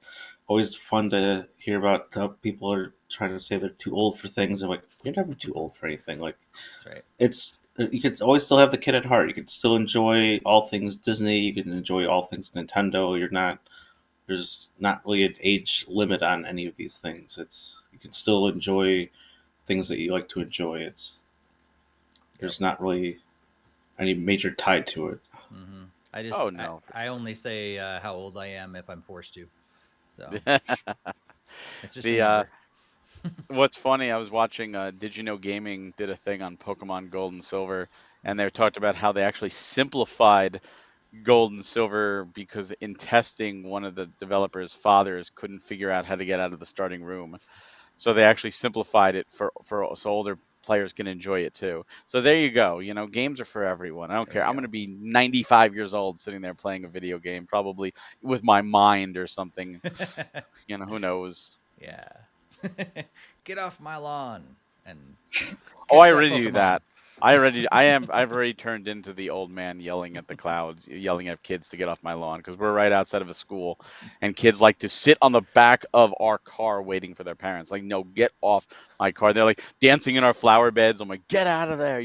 always fun to hear about how people are trying to say they're too old for things. I'm like, you're never too old for anything. Like, That's right. it's you could always still have the kid at heart. You could still enjoy all things Disney. You can enjoy all things Nintendo. There's not really an age limit on any of these things. It's you can still enjoy things that you like to enjoy. Yep. There's not really any major tie to it. Mm-hmm. Oh no. I only say how old I am if I'm forced to. So it's just a The number. What's funny, I was watching Did You Know Gaming did a thing on Pokemon Gold and Silver, and they talked about how they actually simplified Gold and Silver because in testing, one of the developers' fathers couldn't figure out how to get out of the starting room. So they actually simplified it for so older players can enjoy it too. So there you go. Games are for everyone. I don't There care. you I'm go. going to be 95 years old sitting there playing a video game, probably with my mind or something. Who knows? Yeah. Get off my lawn and Oh, I catch that already do Pokemon. that. I've already turned into the old man yelling at the clouds, yelling at kids to get off my lawn because we're right outside of a school, and kids like to sit on the back of our car waiting for their parents. Like, no, get off my car. They're like dancing in our flower beds. I'm like, get out of there.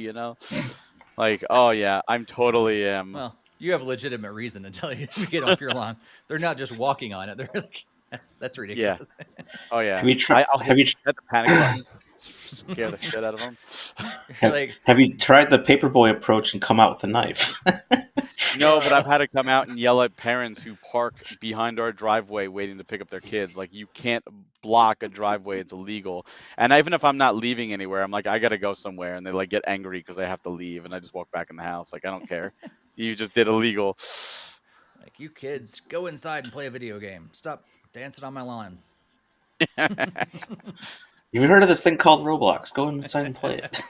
Like, oh yeah, I'm totally Well, you have a legitimate reason to tell you to get off your lawn. They're not just walking on it. They're like, that's yeah. ridiculous. Oh yeah. Have you tried? I'll hit Have you the panic button, scare the shit out of them. You're have, like, have you tried the paperboy approach and come out with a knife? No, but I've had to come out and yell at parents who park behind our driveway waiting to pick up their kids. Like, you can't block a driveway, it's illegal. And even if I'm not leaving anywhere, I'm like, I gotta go somewhere, and they like get angry because I have to leave, and I just walk back in the house. Like, I don't care. You just did illegal. like you kids, go inside and play a video game. Stop dancing on my lawn. You've heard of this thing called Roblox? Go inside and play it.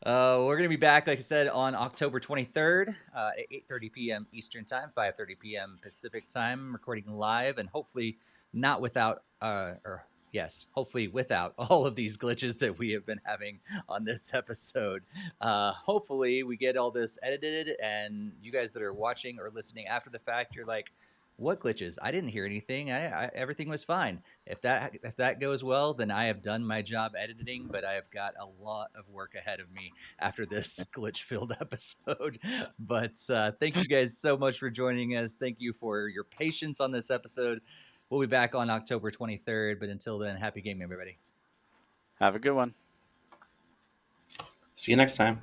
We're going to be back, like I said, on October 23rd at 8:30 p.m. Eastern Time, 5:30 p.m. Pacific Time, recording live, and hopefully not without, hopefully without all of these glitches that we have been having on this episode. Hopefully we get all this edited, and you guys that are watching or listening after the fact, you're like, what glitches? I didn't hear anything. Everything was fine. If that goes well, then I have done my job editing, but I have got a lot of work ahead of me after this glitch-filled episode. But thank you guys so much for joining us. Thank you for your patience on this episode. We'll be back on October 23rd, but until then, happy gaming, everybody. Have a good one. See you next time.